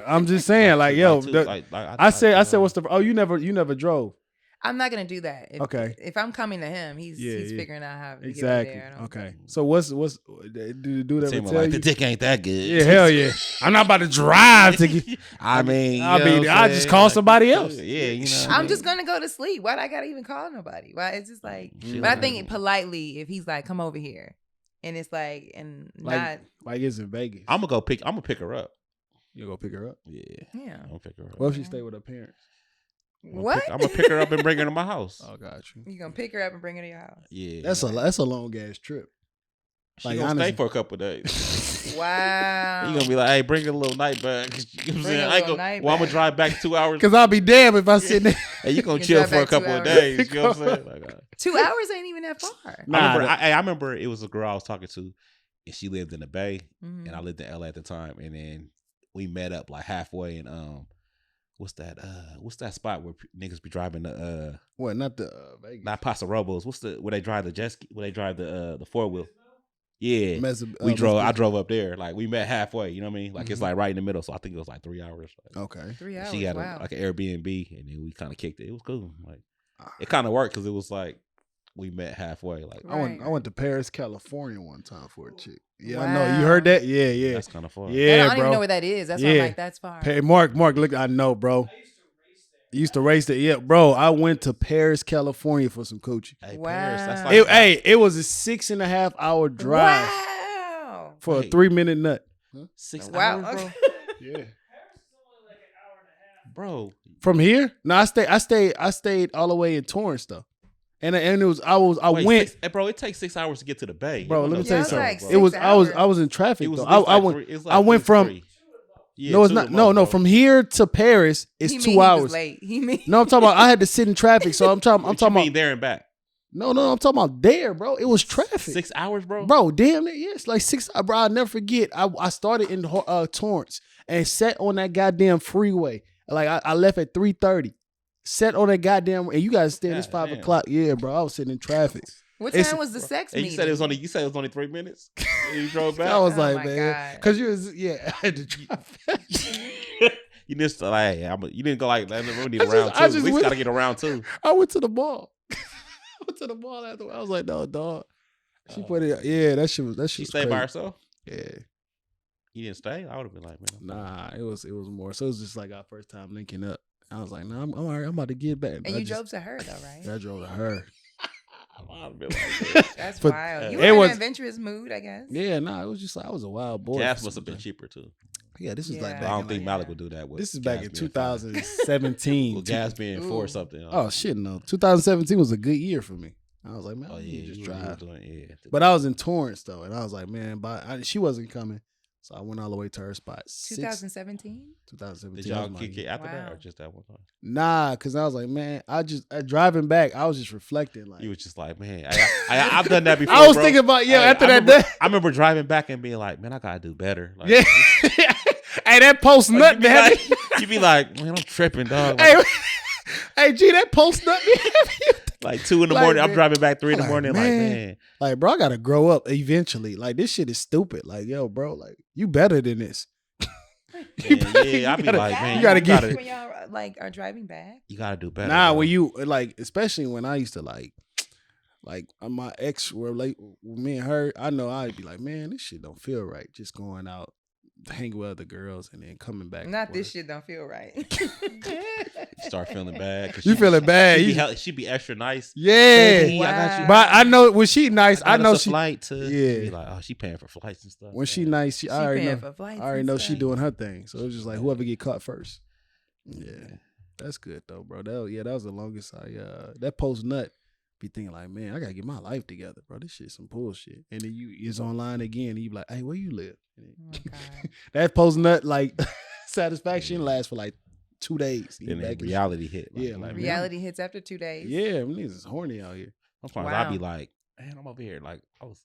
I'm just saying, like, yo, Like, the- like, I said, what's the? Oh, you never drove. I'm not gonna do that. Okay. If I'm coming to him, he's Yeah. figuring out how to Exactly. get over there. I don't Okay. think. So what's do the dude ever Seem tell like you? the dick ain't that good. Yeah, hell yeah. I'm not about to drive to get. I mean, I just call somebody else. Yeah, you know. I'm just gonna go to sleep. Why do I gotta even call nobody? Why it's just like. Shit But I like think that. politely, if he's like, "Come over here," and it's like, and not. Like it's in Vegas. I'm gonna pick her up. You go pick her up. Yeah, Yeah. I'm gonna pick her up. What if she stay with her parents? What? I'm gonna pick her up and bring her to my house. Oh, got you. You gonna pick her up and bring her to your house? Yeah, That's a long ass trip. She like, gonna honestly. stay for a couple of days. Wow. You gonna be like, hey, bring a little night bag. You know what I'm Bring saying? a I ain't little gonna, night well, I'm gonna bag. drive back 2 hours. Cause I'll be damned if I sit there. Hey, you gonna You chill drive for a back 2 couple of hours. days. You know what I'm saying? Like, 2 hours ain't even that far. I remember it was a girl I was talking to, and she lived in the Bay, Mhm. and I lived in LA at the time, and then we met up like halfway in what's that spot where niggas be driving the What? Not the Vegas. not Paso Robles, where they drive the jet ski, where they drive the 4-wheel. Yeah. We I drove up there. Like we met halfway, you know what I mean? Like it's like right in the middle. So I think it was like 3 hours. Like, Okay. 3 hours. she had wow. like an Airbnb, and then we kind of kicked it. It was cool. Like it kind of worked because it was like we met halfway. Like Right. I went to Paris, California one time for a chick. Yeah, I Wow. know. You heard that? Yeah, yeah. that's kind of fun. Yeah, I don't bro. even know where that is. That's why I'm Yeah. like, that's far. Hey, Mark, look, I know, bro. Used to race it. Yeah, bro. I went to Paris, California for some coochie. Hey, Wow. Paris, that's like It was a 6.5 hour drive Wow. for a 3-minute nut. 6 Wow. hours, bro. Yeah. Bro, From here? No, I stayed all the way in Torrance though. And it was I went bro. It takes 6 hours to get to the Bay. Bro, let me tell you something. like It was 6 I was hours. in traffic It was though. at least I like went three- it was like I went at least from three. Yeah, no, it's two not. at No, most, no. bro. From here to Paris, it's He 2 mean he was hours. late. He mean No, I'm talking about. I had to sit in traffic, so I'm talking. I'm What talking you mean about. there and back. No, I'm talking about there, bro. It was traffic, 6 hours, bro. bro. Damn it, yes, like 6. Bro, I'll never forget. I started in Torrance and sat on that goddamn freeway. Like I left at 3:30. Sat on that goddamn, and you guys stayed. It's God 5 damn. o'clock. Yeah, bro. I was sitting in traffic. what it's- time was the sex And meeting? you said it was only 3 minutes. And you drove back. I was Oh like, my man, God. because you was I had to drive. You just like you didn't go like let me need I a round just- two. I At just least went- gotta get a round two. I went to the mall. I went to the mall after. I was like, no, dog. She put it. Yeah, that shit was. She stayed by herself. Yeah. You didn't stay. I would have been like, man. Nah, it was more. So it was just like our first time linking up. I was like, nah, I'm all right. I'm about to get back. and you drove to her though, right? I drove to her. I would have been like, That's But wild. You it were in was- an adventurous mood, I guess. Yeah, nah, it was just like I was a wild boy. gas for must have been something. cheaper too. Yeah, this is Yeah. like But back I don't in think like, Malik would do that. With this is back gas in being five. 2017. With gas being Ooh. four or something. Oh shit, no. 2017 was a good year for me. I was like, man, Oh I yeah, need to just you were drive. doing yeah. But I was in Torrance though, and I was like, man, she wasn't coming, so I went all the way to her spot. 2017. 2017. Did that y'all was my kick year. it after that Wow. or just that one time? Nah, cause I was like, man, driving back, I was just reflecting. Like, You was just like, man, I've done that before. I was bro. thinking about after I that remember, day. I remember driving back and being like, man, I gotta do better. Like, Yeah. Hey, that post like, nut, you be man. like, you be like, man, I'm tripping, dog. Hey, Like, hey, G, that post nut. like 2 in the like, morning, I'm man. driving back 3 in the Like, morning. Like, man, Like, bro, I gotta grow up eventually. Like, this shit is stupid. Like, yo, bro, like, you better than this. yeah, I be gotta- like, man, you gotta get- when y'all like are driving back. you gotta do better. Nah, bro. when you like, especially when I used to like my ex were like me and her. I know I'd be like, man, this shit don't feel right. Just going out, hanging with other girls, and then coming back. Not to this work. shit don't feel right. start feeling bad. 'cause You feeling bad? She be extra nice. Yeah. Baby, I got you. But I know when she nice, I got know us a she flight to. Yeah. Be like, oh, she paying for flights and stuff. when she man. nice, I already paying know. for flights I already and know she stuff. doing her thing. So it was just like whoever get caught first. Yeah, that's good though, bro. That was the longest that post nut. Be thinking like, man, I gotta get my life together, bro. This shit some bullshit. And then you is online again. And you be like, hey, where you live? Oh my God. That post nut like satisfaction lasts for like 2 days. You Then back that in reality hit. Yeah, man, like, Reality hits after 2 days. shit. Yeah, niggas is horny out here. sometimes Wow. I be like, man, I'm over here. Like I was,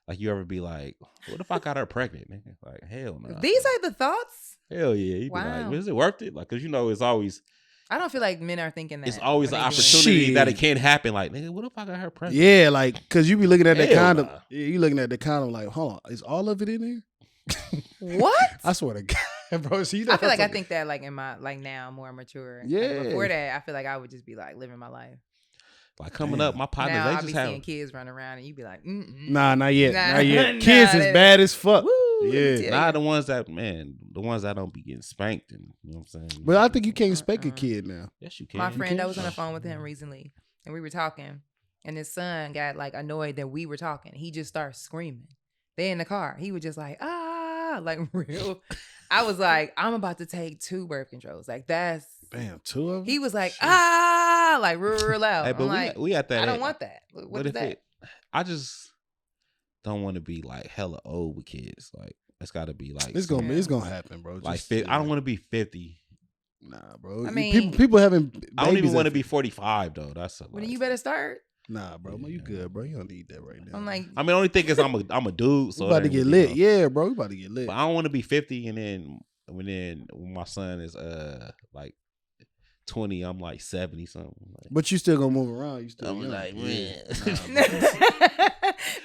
like you ever be like, what if I got her pregnant? Nigga? Like hell no. These are the thoughts. Hell yeah. You be Wow. like, is it worth it? Like, cause you know it's always I don't feel like men are thinking that. it's always when an they do it. opportunity that it Shit. can happen. Like, nigga, what if I got her pregnant? Yeah, like cause you be looking at the Hell condom. nah. Yeah, you looking at the condom like, hold on, is all of it in there? What? I swear to God, bro. See, I feel like I think that like in my like now I'm more mature. Like, Yeah. before that, I feel like I would just be like living my life. Like coming Damn. up, my partners Now they I'll just be have. seeing kids run around and you be like, mm-mm. Nah, not yet. Nah, Not yet. nah, Kids is that- bad as fuck. Woo, Yeah. tell Nah, you. the ones that don't be getting spanked and you know what I'm saying. But I think you can't spank a kid now. Yes, you can. My You friend, can. I was on the phone with him recently, and we were talking, and his son got like annoyed that we were talking. He just started screaming. They in the car. He was just like, like real. I was like, I'm about to take 2 birth controls. Like that's. Damn, 2 of them. He was like, Shit. like real loud. Hey, I'm but like, we at that. I don't age. want that. What But is if that? I just don't want to be like hella old with kids. Like it's got to be like It's gonna happen, bro. like Just, 50. I don't want to be 50. Nah, bro. I mean- people having. I don't even babies want to at- be 45 though. That's a Well, then lot. you better start. Nah, bro. You good, bro. You don't need that right now. I'm like, I mean, the only thing is I'm a dude, so we about it to ain't get really lit. no- Yeah, bro. We about to get lit. But I don't want to be 50 and then when my son is like 20, I'm like 70 something. Like, But you still gonna move around. You still I'm young. like, Yeah.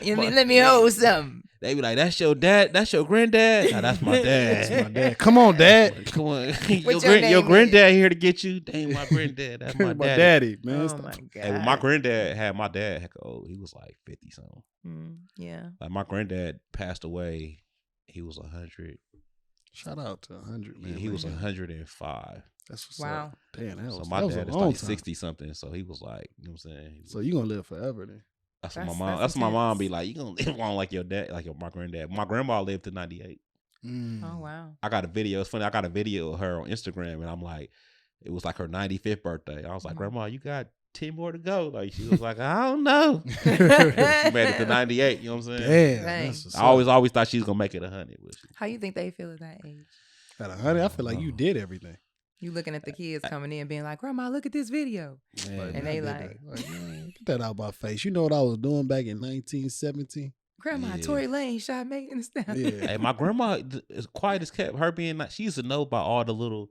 you mean, let me hold some. they be like, that's your dad, that's your granddad. Nah, that's my dad. That's my dad. Come on, dad. Come on, your your name granddad here to get you. That ain't my granddad. That's my my daddy. daddy, man. Oh Stop. my god. Hey, when my granddad had my dad, heck, old. He was like 50 something. Yeah. Like my granddad passed away. He was 100. Shout out to 100, man. He was man. 105. That's what's Wow. up. Damn, that was, So my that was dad a is long like time. 60 something, so he was like, you know what I'm saying? So you gonna live forever then? That's what my That's- mom. that's That's what my mom be intense. like. You gonna live on like your dad, like my granddad. My grandma lived to 98. Oh wow. I got a video. It's funny. I got a video of her on Instagram, and I'm like, it was like her 95th birthday. I was like, Grandma, you got 10 more to go. Like she was like, I don't know. She made it to 98. You know what I'm saying? Damn, Dang. that's what's I up. always thought she was gonna make it 100. But How you think they feel at that age? At 100, I feel like you did everything. You looking at the kids coming in, being like, "Grandma, look at this video," man, and I they did like, that. Man, get that out my face. You know what I was doing back in 1917? "Grandma, Yeah. Tory Lane shot Megan Thee Stallion." Yeah. hey, my grandma is quiet as kept. Her being like, she used to know about all the little,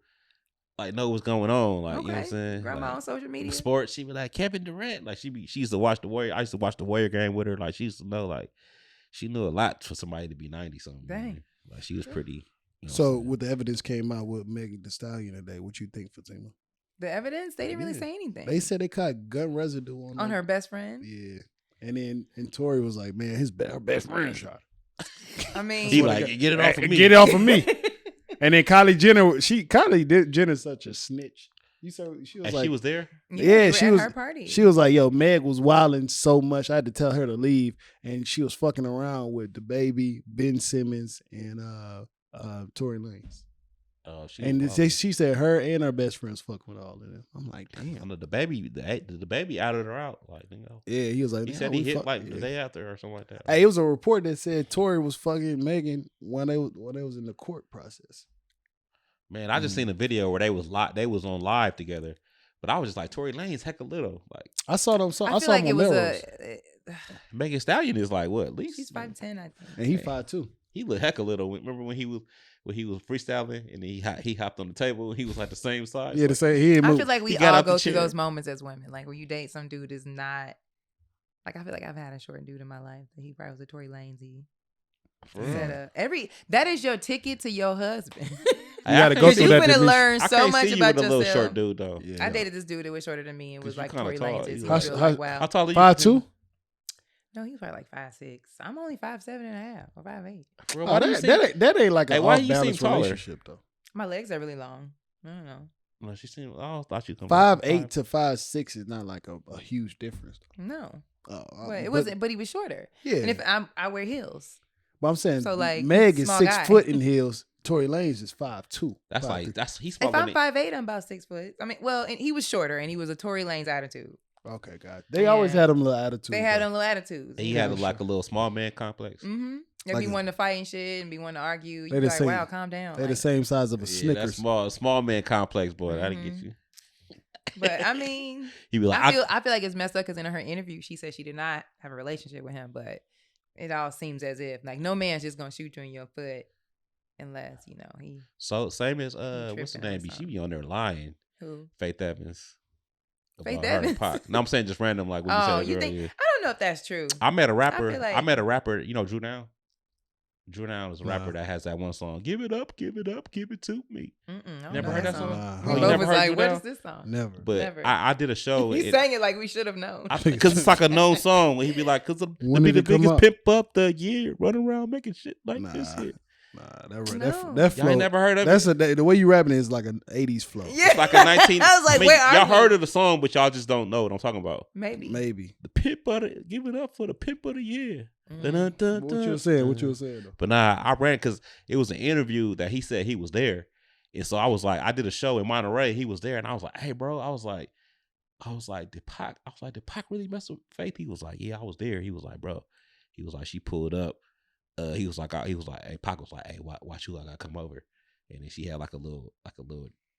like, know what's going on. Like, you know what I'm saying? Grandma Like, on social media. sports, she be like Kevin Durant. Like she used to watch the Warrior. I used to watch the Warrior game with her. Like she used to know. Like she knew a lot for somebody to be 90 something. Dang. Man. Like she was pretty. You know So what I'm saying? with the evidence came out with Megan Thee Stallion today, what you think, Fatima? The evidence, they didn't really Yeah. say anything. They said they caught gun residue on on her best friend. Yeah. And Tory was like, man, her best friend shot her. I mean, he like get it off of me. Get it off of me. And then Kylie Jenner's such a snitch. She was And like, she was there. Yeah, at she was- her party. She was like, yo, Meg was wilding so much, I had to tell her to leave. And she was fucking around with the baby, Ben Simmons, and Tory Lanez. Oh, she And was she said her and her best friends fuck with all of them. I'm like, I damn. know the baby outed her out. Like, you know, Yeah, he was like, he "Nah, said he we hit fuck-" like Yeah. the day after or something like that. Hey, it was a report that said Tory was fucking Megan when they was in the court process. Man, I just seen a video where they was on live together, but I was just like, Tory Lane's hecka little. Like I saw them. I I feel saw like him it on was Melrose, Megan Stallion is like what? At least she's 5'10", I think. and he 5'2". He looked hecka little. Remember when he was freestyling and he hopped on the table and he was like the same size. Yeah, to say he ain't I moved. feel like we He got all out the go through chair. those moments as women. Like when you date some dude is not like I feel like I've had a short dude in my life that he probably was a Tory Lanez. For real. That is your ticket to your husband. You gotta I go can't through see- you that finna division. learn I so can't much see you about with a little yourself. short dude though. Yeah. I dated this dude that was shorter than me and 'Cause was you like kinda Tory tall. Lanez. You He like- was like, wow. How tall are you? 5'2"? No, he was probably like 5'6". I'm only 5'7.5" or 5'8". Bro, Oh, why do you seem- that ain't like Hey, an why off you seem balance taller? relationship though. My legs are really long. I don't know. No, she seemed. I thought you come 5'8" to 5'6" is not like a huge difference. No, Oh, but it wasn't. But he was shorter. Yeah, And if I wear heels, but I'm saying So, like, Meg is small 6 guy. foot in heels. Tory Lanez is 5'2". That's 5'3". like he's if smaller I'm than 5'8", I'm about 6 foot. I mean, well, and he was shorter, and he was a Tory Lanez attitude. Okay, God. They always had them little attitudes. They had though. them little attitudes. he had like a little small man complex. Mm-hmm. They Like be a- wanting to fight and shit, and be wanting to argue. They You be the like, same- wow, calm down. They the Like, same size of a Yeah, that's Snickers. small man complex, boy. I didn't get Mhm. you. but I mean, He be like, I feel like it's messed up because in her interview, she said she did not have a relationship with him, but it all seems as if like no man's just gonna shoot you in your foot unless you know he so same as tripping what's the or name? She something. be on there lying. who. Faith Evans. Faith About her and Evans? Pac. No, I'm saying just random, like what you Oh, said you think? earlier. I don't know if that's true. I met a rapper. feel I like- met a rapper. You know, Drew Down. Drew Down is a rapper Nah. that has that one song. Give it up, give it up, give it to me. I don't Never know heard that song. song? Nah. We Oh, you both never was heard like, Drew what Down? is this song? Never. But Never. I did a show. He sang it like we should have known. Because it's like a known song. Where he'd be like, because When be did the it come biggest out? pimp up the year, running around making shit like this. Nah. Here. Nah, that No. flow. Y'all ain't never heard of That's it? the way you rapping is like an 80s flow. Yeah. It's like a 19. I was like, where are y'all you? heard of the song, but y'all just don't know what I'm talking about. Maybe. Maybe. The pimp of the, give it up for the pimp of the year. Mm. Dun, dun, dun, What you were saying? What you were saying though? But nah, I ran because it was an interview that he said he was there. And so I was like, I did a show in Monterey. He was there. And I was like, hey, bro, I was like, did Pac really mess with Faith? He was like, yeah, I was there. He was like, bro, he was like, she pulled up. He was like, hey, Pac was like, hey, watch you, I gotta come over. And then she had like a little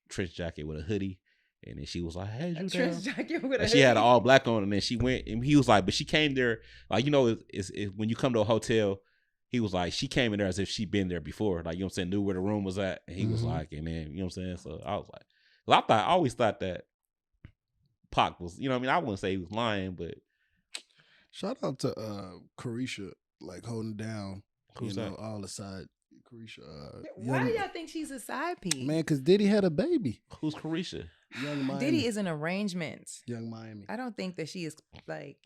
trench jacket with a hoodie. And then she was like, hey, A you trench down? jacket with a And she had hoodie. an all black on, and then she went, and he was like, but she came there, like, you know, it's when you come to a hotel, he was like, she came in there as if she'd been there before, like, you know what I'm saying, knew where the room was at, and he was Mhm. like, and then, you know what I'm saying, so I was like, well, I always thought that Pac was, you know what I mean, I wouldn't say he was lying, but Shout out to Carisha, like holding down, Who's that? all the side. Carisha, Why do y'all think she's a side piece? man? Because Diddy had a baby. who's Carisha? Young Miami. Diddy is an arrangement. Young Miami. I don't think that she is like.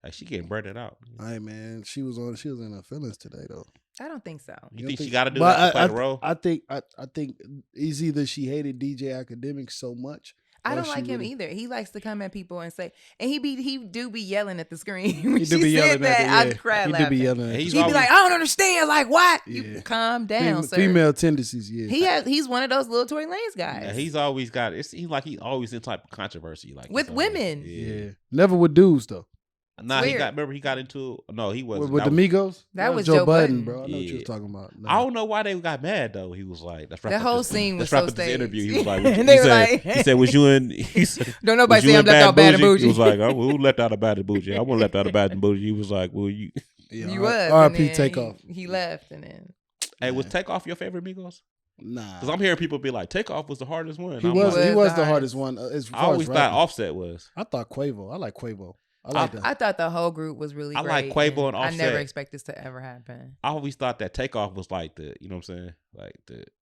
Like, she getting burnt out. Hey man, she was in her feelings today though. I don't think so. You think she got to do that to play the role? I think it's either she hated DJ Academics so much. I don't like him either. He likes to come at people and say, and he do be yelling at the screen. When she said that, I cried laughing. He do be yelling. He'd be like, I don't understand. Like, what? Yeah. You calm down, sir. Female tendencies, yeah. He's one of those little Tory Lanez guys. Yeah, he's always got. It seems like he's always in type of controversy, like with women. Yeah, never with dudes though. Nah, he got into. No, he wasn't. With the Migos? That was Joe Budden, bro. I know what you was talking about. No. I don't know why they got mad though. He was like, "That's right." That whole scene was so staged. This interview, he was like, he said, "Was you in?" He said, "Don't nobody say I'm left out bad and bougie." He was like, "Oh, who left out a bad and bougie? I wasn't left out a bad and bougie." He was like, "Well, you." Yeah, you was. R.I.P. Takeoff. He left and then. Hey, was Takeoff your favorite Migos? Nah, because I'm hearing people be like, Takeoff was the hardest one. He was the hardest one. I always thought Offset was. I thought Quavo. I like Quavo. I thought the whole group was really great. I like Quavo and Offset. I never expect this to ever happen. I always thought that Takeoff was like the, you know what I'm saying? Like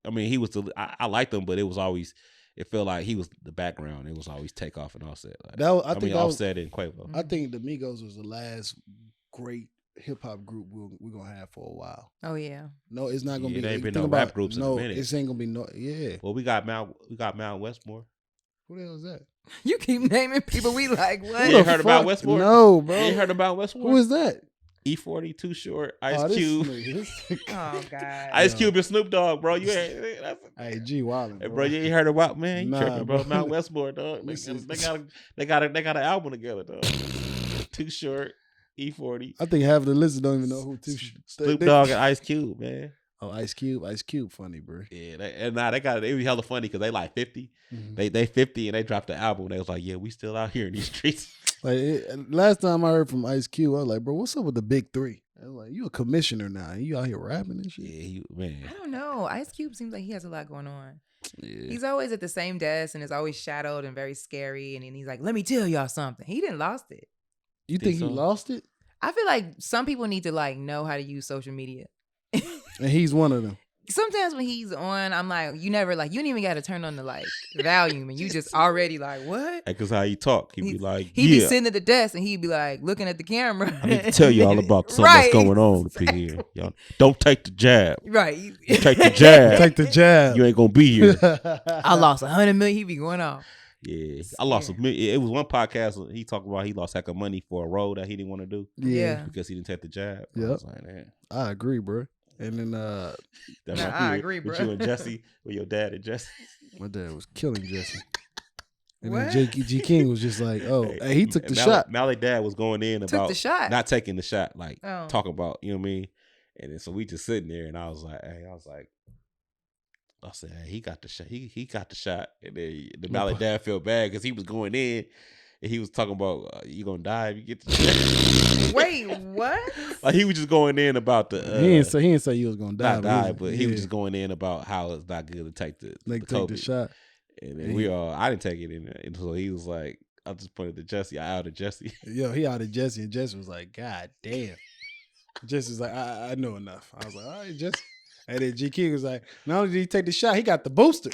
I mean, he was I liked him, but it was always, it felt like he was the background. It was always Takeoff and Offset. Like, I think Offset and Quavo. I think the Migos was the last great hip hop group we're gonna have for a while. Oh yeah. No, it's not gonna be. There ain't been no rap groups in a minute. It ain't gonna be no. Yeah. Well, we got Mount Westmore. Who the hell is that? You keep naming people we like. What? You ain't heard about Westmore? No, bro. You ain't heard about Westmore? Who is that? E40, Too Short, Ice Cube. Oh God. Ice Cube and Snoop Dogg, bro. You ain't. Hey, G Wildin', bro. You ain't heard about, man. You tripping, bro. Bro. Mount Westmore, dog. They got an album together, dog. Too Short, E40. I think half of the listeners don't even know who Too Short. Snoop Dogg and Ice Cube, man. Oh, Ice Cube, funny, bro. Yeah, they be hella funny because they like 50. Mm-hmm. They 50 and they dropped the album. They was like, yeah, we still out here in these streets. Like last time I heard from Ice Cube, I was like, bro, what's up with the big three? I was like, you a commissioner now? You out here rapping and shit? Yeah, man. I don't know. Ice Cube seems like he has a lot going on. Yeah. He's always at the same desk and is always shadowed and very scary. And then he's like, let me tell y'all something. He didn't lost it. You think he lost it? I feel like some people need to like know how to use social media. And he's one of them. Sometimes when he's on, I'm like, you didn't even got to turn on the like volume, and you just already like, what? Because how he talk, he'd be like, he'd be sitting at the desk and he'd be like looking at the camera. I need to tell you all about something that's going on up here. Y'all don't take the jab. Right. You take the jab. Take the jab. You ain't gonna be here. I lost 100 million. He'd be going off. Yeah, I lost $1 million. It was one podcast he talked about he lost heck of money for a role that he didn't want to do. Yeah, because he didn't take the jab. Yeah, I was like, man. I agree, bro. And then I agree, bro. With you and Jesse, with your dad and Jesse. My dad was killing Jesse. And what? then G King was just like, oh, hey, he took the shot. Malik dad was going in about the shot. Not taking the shot, like talking about, you know what I mean? And then so we just sitting there and I said, hey, he got the shot. He got the shot. And then the Malik dad felt bad because he was going in and he was talking about you gonna die if you get the shot. Wait, what? Like he was just going in about the. He didn't say he was gonna die. Not die, but he was just going in about how it's not good to take the the shot. And then I didn't take it in there. And so he was like, I just pointed to Jesse. I outed Jesse. Yo, he outed Jesse, and Jesse was like, God damn. Jesse's like, I know enough. I was like, all right, Jesse. And then G King was like, not only did he take the shot, he got the booster.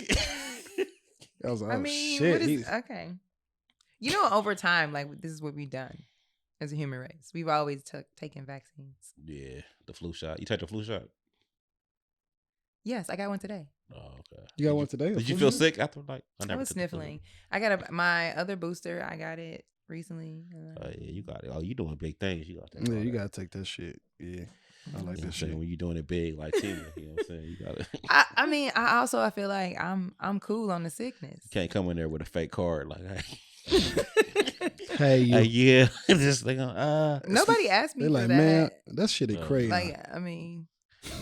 I was like, shit. Okay. You know, over time, like this is what we've done as a human race. We've always taken vaccines. Yeah, the flu shot. You take the flu shot? Yes, I got one today. Oh, okay. You got one today? Did you feel sick after I was sniffling. I got my other booster. I got it recently. Oh yeah, you got it. Oh, you doing big things. You got that. Yeah, you gotta take that shit. Yeah. I like that shit. When you're doing it big like Tina, you know what I'm saying? You gotta I mean, I feel like I'm cool on the sickness. You can't come in there with a fake card like, hey, yeah. Just nobody asked me. They're like, for that. man, that shit is crazy. Like, I mean,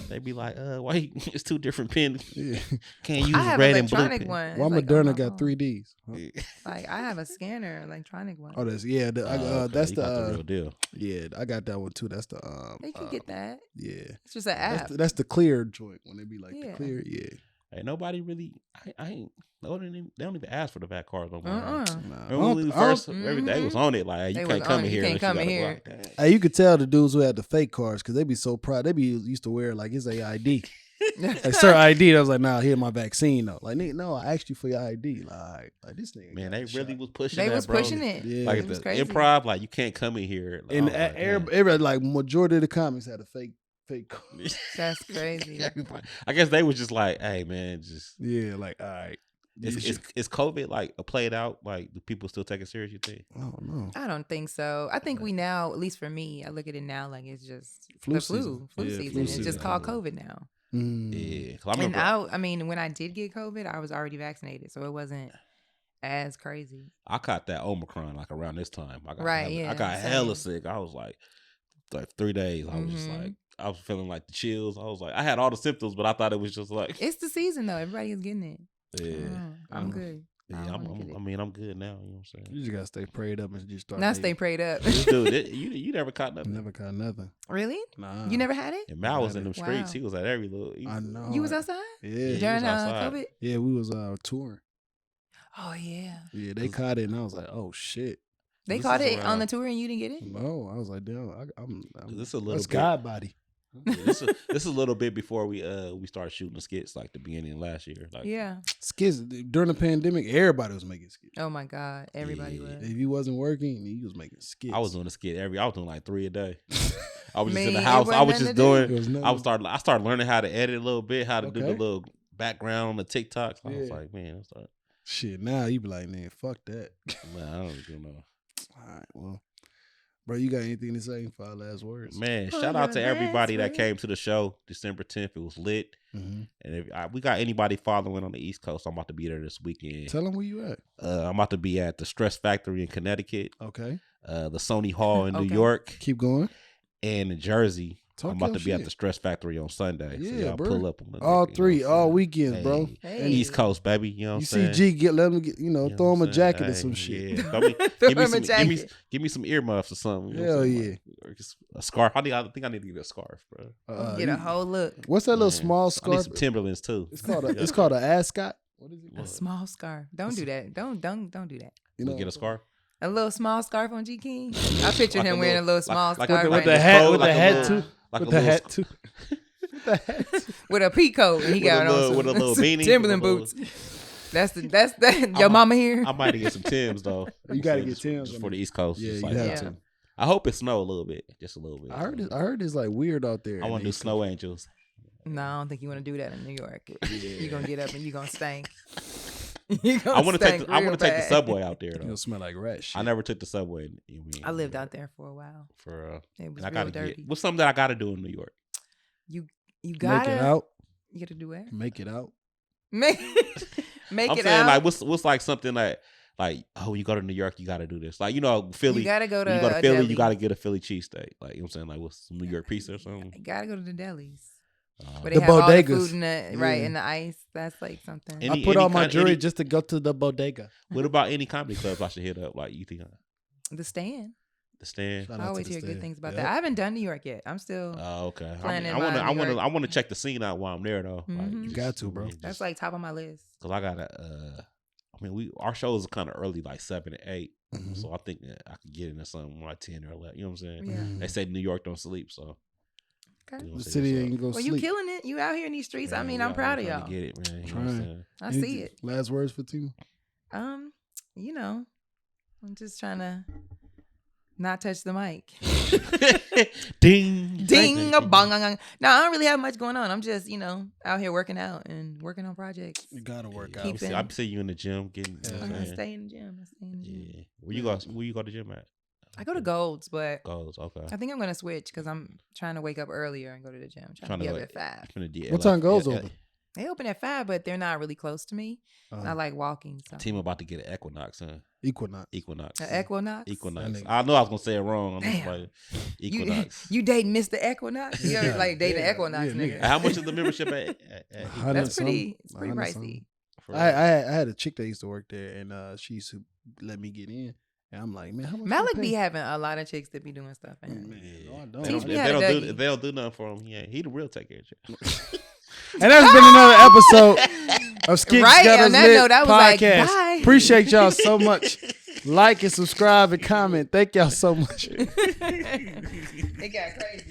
they be like, why? It's two different pens. Yeah. Can't use red and blue pen. One. Why Moderna got 3Ds? Huh? Like I have a scanner, electronic one. Oh, that's okay. That's the real deal. Yeah, I got that one too. That's the They can get that. Yeah, it's just an app. That's the clear joint when they be like the clear. Yeah. Hey, nobody really. I ain't. They don't even ask for the vac cards no more. Nah. Every day was on it. Like you can't come in here. You can't come in here. Hey, you could tell the dudes who had the fake cards because they be so proud. They be used to wear like his ID. Like, sir, ID. I was like, nah, here's my vaccine though. Like, nigga, no, I asked you for your ID. Like this nigga. Man, they really was pushing. They that, was bro. pushing it. Yeah. Like the improv, like you can't come in here. Like, and every like majority of the comics had a fake take COVID. That's crazy. I guess they was just like, hey man, just Yeah, like all right. Is COVID like played out? Like, do people still take it serious? You think? I don't know. I don't think so. I think we now, at least for me, I look at it now like it's just Flu the season. flu Yeah, season. flu It's just season. called COVID now. Yeah, 'cause I And remember I mean, when I did get COVID, I was already vaccinated, so it wasn't as crazy. I caught that Omicron like around this time. I got Yeah, I got same. hella sick. I was like 3 days. I was just Mhm. like, I was feeling like the chills. I was like, I had all the symptoms, but I thought it was just like, It's the season though. Everybody is getting it. yeah, I'm good. yeah. I don't wanna get it. I mean, I'm good now. You know what I'm saying? You just gotta stay prayed up and just start. Now stay prayed up. This dude, you never caught nothing. Never caught nothing. Really? Nah. You never had it? And Mal was in them Wow. streets. He was at every little. I know. You was outside Yeah. he during was outside. COVID? Yeah, we was touring. Oh yeah. Yeah, they caught it, and I was like, "Oh shit!" They This caught is it on around- the tour and you didn't get it? No, I was like, "Damn, I'm This is a little that's bit. God body." Yeah, this is a little bit before we started shooting the skits like the beginning of last year. Like, Yeah. Skits during the pandemic, everybody was making skits. Oh my God. Everybody Yeah. was. If you wasn't working, you was making skits. I was doing a skit I was doing like 3 a day. I was just in Man, the it house. I wasn't was just nothing to do. It doing. was nothing. I started learning how to edit a little bit, how to do the Okay. little background on the TikToks. I was Yeah. like, man, I'm sorry. Shit. Now you be like, man, fuck that. Man, I don't even know. All right, well, bro, you got anything to say for our last words? Man, Oh, shout out to your everybody that last came to the show December 10th. It was lit. Mm-hmm. And if we got anybody following on the East Coast, I'm about to be there this weekend. Tell them where you at. I'm about to be at the Stress Factory in Connecticut, Okay, the Sony Hall in New Okay. York, keep going. and in Jersey. Talk I'm about your to be at shit. the Stress Factory on Sunday. So Yeah, y'all bro. pull up on the All you know three, what I'm all saying? weekends, bro. Hey. East Coast, baby. You know what I'm saying? UCG, let them get, You know throw what them a I'm jacket saying? or some Hey, shit. Yeah. I mean, Throw give me him a some, jacket. give me some earmuffs or something. You know Hell what I'm saying? yeah. Like, or just a scarf. I think I need to get a scarf, bro. Get a whole look. What's that little Man, small I need scarf? some Timberlands too. It's called an ascot. What is it? A small scarf. Don't do that. Don't do that. You know, Get a scarf. A little small scarf on G King. I pictured Like him a wearing a little- little small like scarf with right the now. hat, Like with the a hat little- too. Like With a the little hat too. With the hat too. with a peacoat. And he With got a on little- some with a little beanie, Timberland with a boots. That's your mama here. I might get some Timbs though. You gotta get Just- Timbs just on for it. the East Coast. Yeah, Just you like have that. to. I hope it snow a little bit, just a little bit. I heard it's like weird out there. I want to do snow angels. No, I don't think you want to do that in New York. Yeah. You're gonna get up and you're gonna stink. I want to take the subway out there though. It'll smell like rat shit. I never took the subway. I lived out there for a while. for It was and I real gotta dirty. get what's something that I gotta do in New York. You Make gotta it out. You gotta do what? Make it out. Make I'm it saying out. like what's like something like when you go to New York you gotta do this. Like Philly. You gotta go to When you go to a Philly, deli. you gotta get a Philly cheesesteak. Like you know what I'm saying, like what's some New York pizza or something. You gotta go to the delis. Where The they have all the bodegas. food in the right Yeah. in the ice. That's like something. Any- I put on my kind- jewelry any- just to go to the bodega. What about any comedy clubs I should hit up? Like you think The Stand. the Stand? Shout I out to always the hear good Stand. things about Yep. that. I haven't done New York yet. I'm still. Oh, okay. Planning I want to. my New York. I want to check the scene out while I'm there though. Mhm. You got to, bro. That's like top of my list. because I gotta. I mean, our shows are kind of early, like 7 to 8. Mhm. So I think that I could get into something like 10 or 11. You know what I'm saying? Yeah. Mhm. They say New York don't sleep, so Okay. you know The what I'm city saying? ain't gonna Well, sleep. you killing it. You out here in these streets. I mean, I'm proud of y'all. Get it, man. You know what I'm Trying. saying? I see it. Last words for Fatimah. You know, I'm just trying to not touch the mic. Ding, Ding a bong. No, I don't really have much going on. I'm just, out here working out and working on projects. You gotta work Yeah, out. Keep it. I see you in the gym getting. You know what I I'm saying? stay in the gym. I stay in the gym. Yeah. Where you go? Where you go to gym at? I go to Golds, but Goals. Okay. I think I'm gonna switch because I'm trying to wake up earlier and go to the gym. Trying to be up at 5. What time goes open? They open at 5, but they're not really close to me. And I like walking. So Team about to get an Equinox, huh? Equinox. Equinox. An Equinox. Equinox. That nigga. I know I was gonna say it wrong. I'm just Damn. like Equinox. You dating Mr. Equinox? You ever like dating Yeah, Equinox yeah, nigga? How much is the membership at That's Equinox? pretty. It's pretty 100 pricey. something. For I real? had a chick that used to work there, and she used to let me get in. And I'm like, man, how much? Malik you be pay? having a lot of chicks that be doing stuff. Man, Man. no, I They don't. Teach don't, me if how they to don't do Dougie. if they don't do nothing for him, he the real take care of you. And that's been another episode of Skits Right, Got Us on that Lit note, I was like, podcast. bye. Appreciate y'all so much. Like and subscribe and comment. Thank y'all so much. It got crazy.